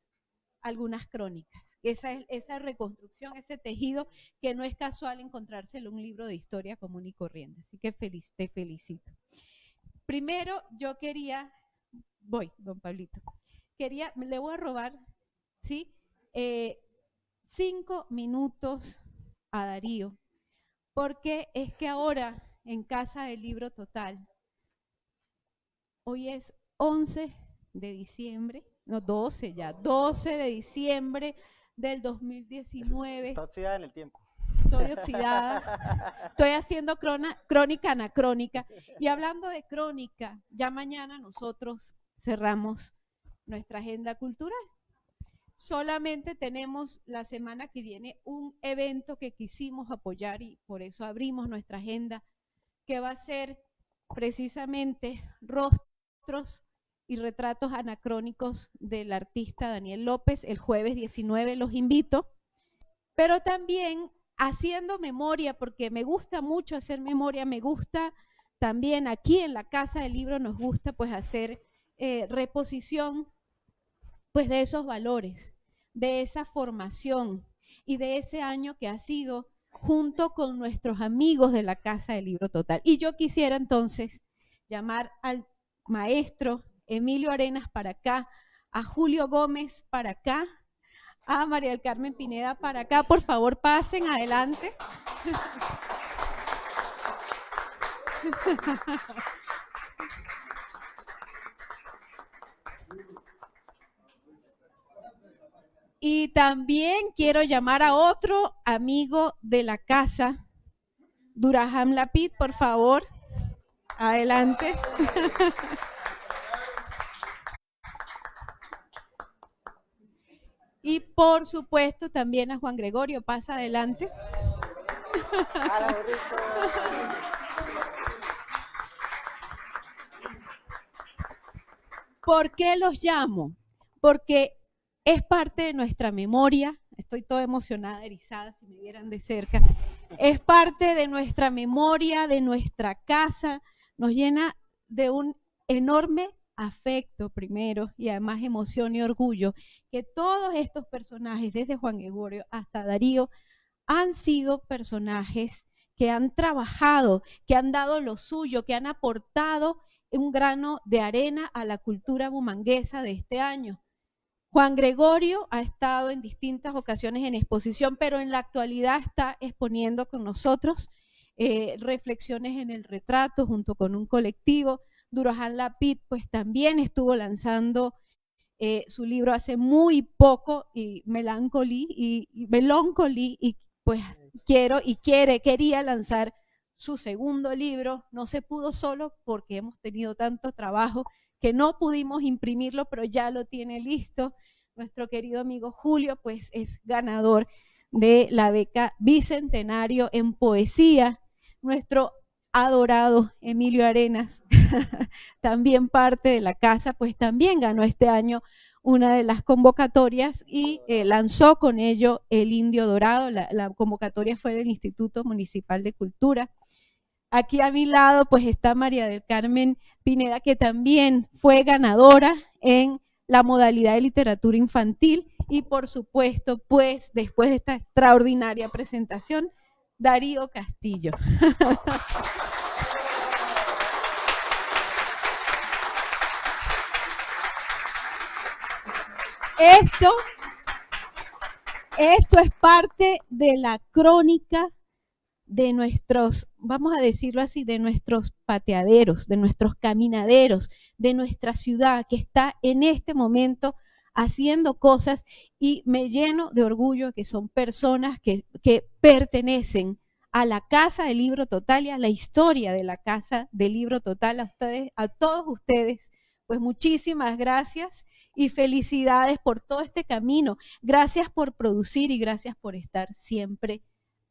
algunas crónicas. Esa reconstrucción, ese tejido que no es casual encontrárselo en un libro de historia común y corriente. Así que te felicito. Primero, yo don Pablito, le voy a robar, ¿sí? 5 minutos a Darío, porque es que ahora en Casa del Libro Total, hoy es 11 de diciembre, no 12 ya, 12 de diciembre del 2019. Está oxidada en el tiempo. Estoy oxidada, estoy haciendo crónica anacrónica. Y hablando de crónica, ya mañana nosotros cerramos nuestra agenda cultural. Solamente tenemos la semana que viene un evento que quisimos apoyar y por eso abrimos nuestra agenda, que va a ser precisamente rostros y retratos anacrónicos del artista Daniel López. El jueves 19 los invito, pero también haciendo memoria, porque me gusta mucho hacer memoria, me gusta también aquí en la Casa del Libro, nos gusta pues hacer reposición pues de esos valores, de esa formación y de ese año que ha sido junto con nuestros amigos de la Casa del Libro Total. Y yo quisiera entonces llamar al maestro Emilio Arenas para acá, a Julio Gómez para acá, a María del Carmen Pineda para acá. Por favor, pasen adelante. Y también quiero llamar a otro amigo de la casa, Duraham Lapid, por favor, adelante. Y por supuesto también a Juan Gregorio, pasa adelante. ¿Por qué los llamo? Porque es parte de nuestra memoria. Estoy toda emocionada, erizada, si me vieran de cerca. Es parte de nuestra memoria, de nuestra casa. Nos llena de un enorme afecto primero y además emoción y orgullo que todos estos personajes, desde Juan Gregorio hasta Darío, han sido personajes que han trabajado, que han dado lo suyo, que han aportado un grano de arena a la cultura bumanguesa de este año. Juan Gregorio ha estado en distintas ocasiones en exposición, pero en la actualidad está exponiendo con nosotros reflexiones en el retrato junto con un colectivo. Duroján Lapid pues también estuvo lanzando su libro hace muy poco, y Melancholy, y pues quería lanzar su segundo libro. No se pudo solo porque hemos tenido tanto trabajo que no pudimos imprimirlo, pero ya lo tiene listo. Nuestro querido amigo Julio pues es ganador de la beca Bicentenario en Poesía. Nuestro adorado Emilio Arenas, también parte de la casa, pues también ganó este año una de las convocatorias y lanzó con ello El Indio Dorado. La convocatoria fue del Instituto Municipal de Cultura. Aquí a mi lado pues está María del Carmen Pineda, que también fue ganadora en la modalidad de literatura infantil. Y por supuesto, pues después de esta extraordinaria presentación, Darío Castillo. Esto es parte de la crónica de nuestros, vamos a decirlo así, de nuestros pateaderos, de nuestros caminaderos, de nuestra ciudad que está en este momento haciendo cosas, y me lleno de orgullo que son personas que pertenecen a la Casa del Libro Total y a la historia de la Casa del Libro Total. A ustedes, a todos ustedes, pues muchísimas gracias y felicidades por todo este camino. Gracias por producir y gracias por estar siempre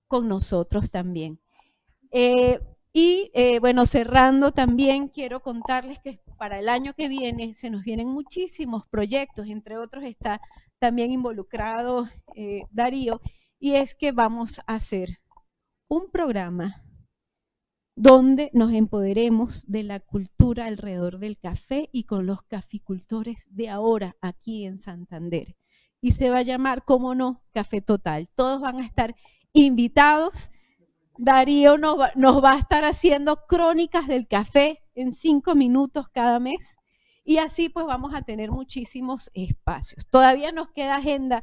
con nosotros también. Bueno, cerrando también quiero contarles que para el año que viene se nos vienen muchísimos proyectos, entre otros está también involucrado Darío, y es que vamos a hacer un programa donde nos empoderemos de la cultura alrededor del café y con los caficultores de ahora aquí en Santander. Y se va a llamar, cómo no, Café Total. Todos van a estar invitados. Darío nos va a estar haciendo crónicas del café en 5 minutos cada mes, y así pues vamos a tener muchísimos espacios. Todavía nos queda agenda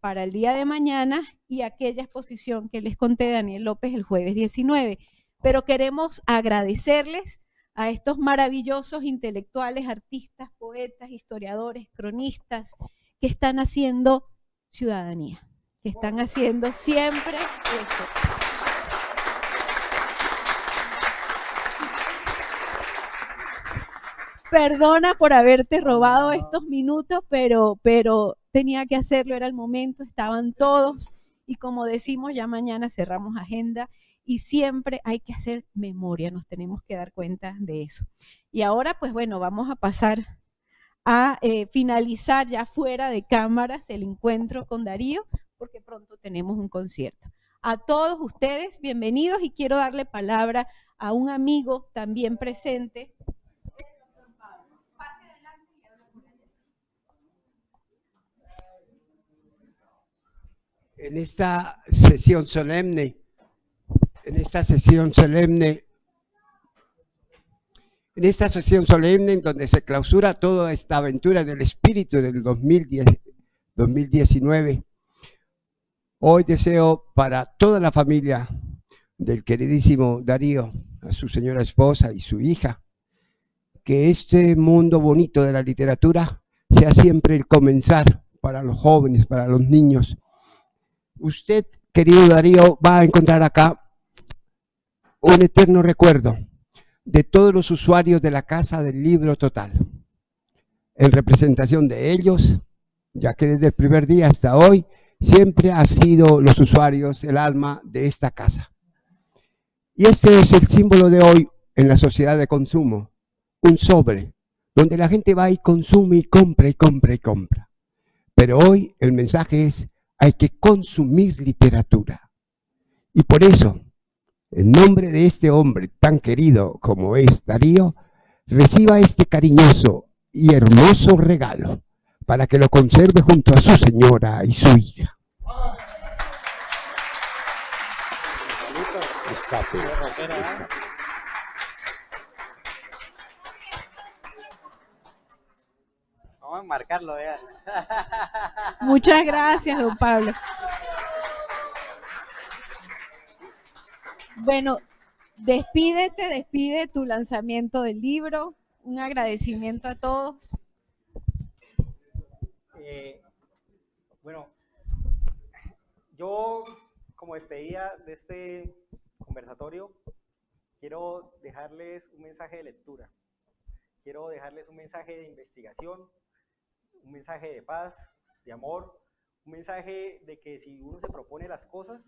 para el día de mañana y aquella exposición que les conté, Daniel López, el jueves 19, pero queremos agradecerles a estos maravillosos intelectuales, artistas, poetas, historiadores, cronistas, que están haciendo ciudadanía, que están haciendo siempre eso. Perdona por haberte robado estos minutos, pero tenía que hacerlo, era el momento, estaban todos, y como decimos, ya mañana cerramos agenda y siempre hay que hacer memoria, nos tenemos que dar cuenta de eso. Y ahora, pues bueno, vamos a pasar a finalizar ya fuera de cámaras el encuentro con Darío, porque pronto tenemos un concierto. A todos ustedes, bienvenidos, y quiero darle palabra a un amigo también presente. En esta sesión solemne, en esta sesión solemne en donde se clausura toda esta aventura en el espíritu del 2019, hoy deseo para toda la familia del queridísimo Darío, a su señora esposa y su hija, que este mundo bonito de la literatura sea siempre el comenzar para los jóvenes, para los niños. Usted, querido Darío, va a encontrar acá un eterno recuerdo de todos los usuarios de la Casa del Libro Total. En representación de ellos, ya que desde el primer día hasta hoy, siempre ha sido los usuarios el alma de esta casa. Y este es el símbolo de hoy en la sociedad de consumo, un sobre, donde la gente va y consume y compra y compra y compra. Pero hoy el mensaje es: hay que consumir literatura. Y por eso, en nombre de este hombre tan querido como es Darío, reciba este cariñoso y hermoso regalo para que lo conserve junto a su señora y su hija. Vamos a marcarlo, vean. Muchas gracias, don Pablo. Bueno, despide tu lanzamiento del libro, un agradecimiento a todos. Bueno, yo como despedida de este conversatorio quiero dejarles un mensaje de lectura, quiero dejarles un mensaje de investigación, un mensaje de paz, de amor, un mensaje de que si uno se propone las cosas,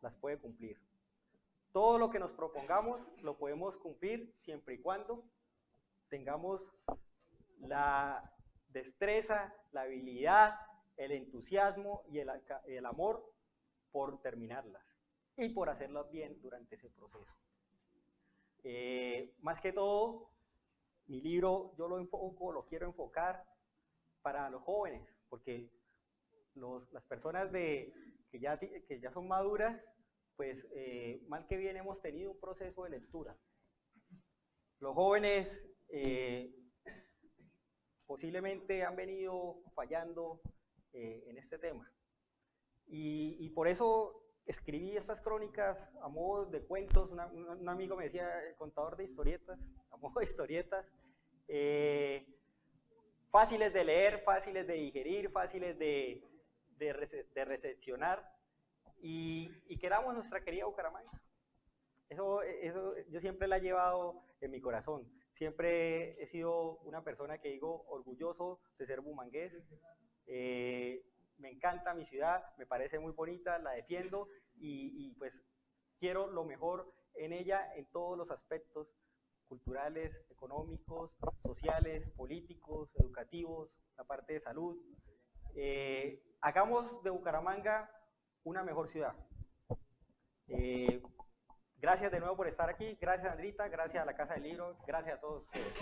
las puede cumplir. Todo lo que nos propongamos lo podemos cumplir siempre y cuando tengamos la destreza, la habilidad, el entusiasmo y el amor por terminarlas y por hacerlas bien durante ese proceso. Más que todo, mi libro yo lo quiero enfocar para los jóvenes, porque las personas que ya son maduras, pues mal que bien hemos tenido un proceso de lectura. Los jóvenes posiblemente han venido fallando en este tema. Y por eso escribí estas crónicas a modo de cuentos. Un amigo me decía, contador de historietas, a modo de historietas, fáciles de leer, fáciles de digerir, fáciles de recepcionar, y queramos nuestra querida Bucaramanga. Eso yo siempre la he llevado en mi corazón. Siempre he sido una persona que digo orgulloso de ser bumangués. Me encanta mi ciudad, me parece muy bonita, la defiendo y pues quiero lo mejor en ella en todos los aspectos culturales, económicos, sociales, políticos, educativos, la parte de salud. Hagamos de Bucaramanga una mejor ciudad. Gracias de nuevo por estar aquí, gracias Andrita, gracias a la Casa del Libro, gracias a todos ustedes.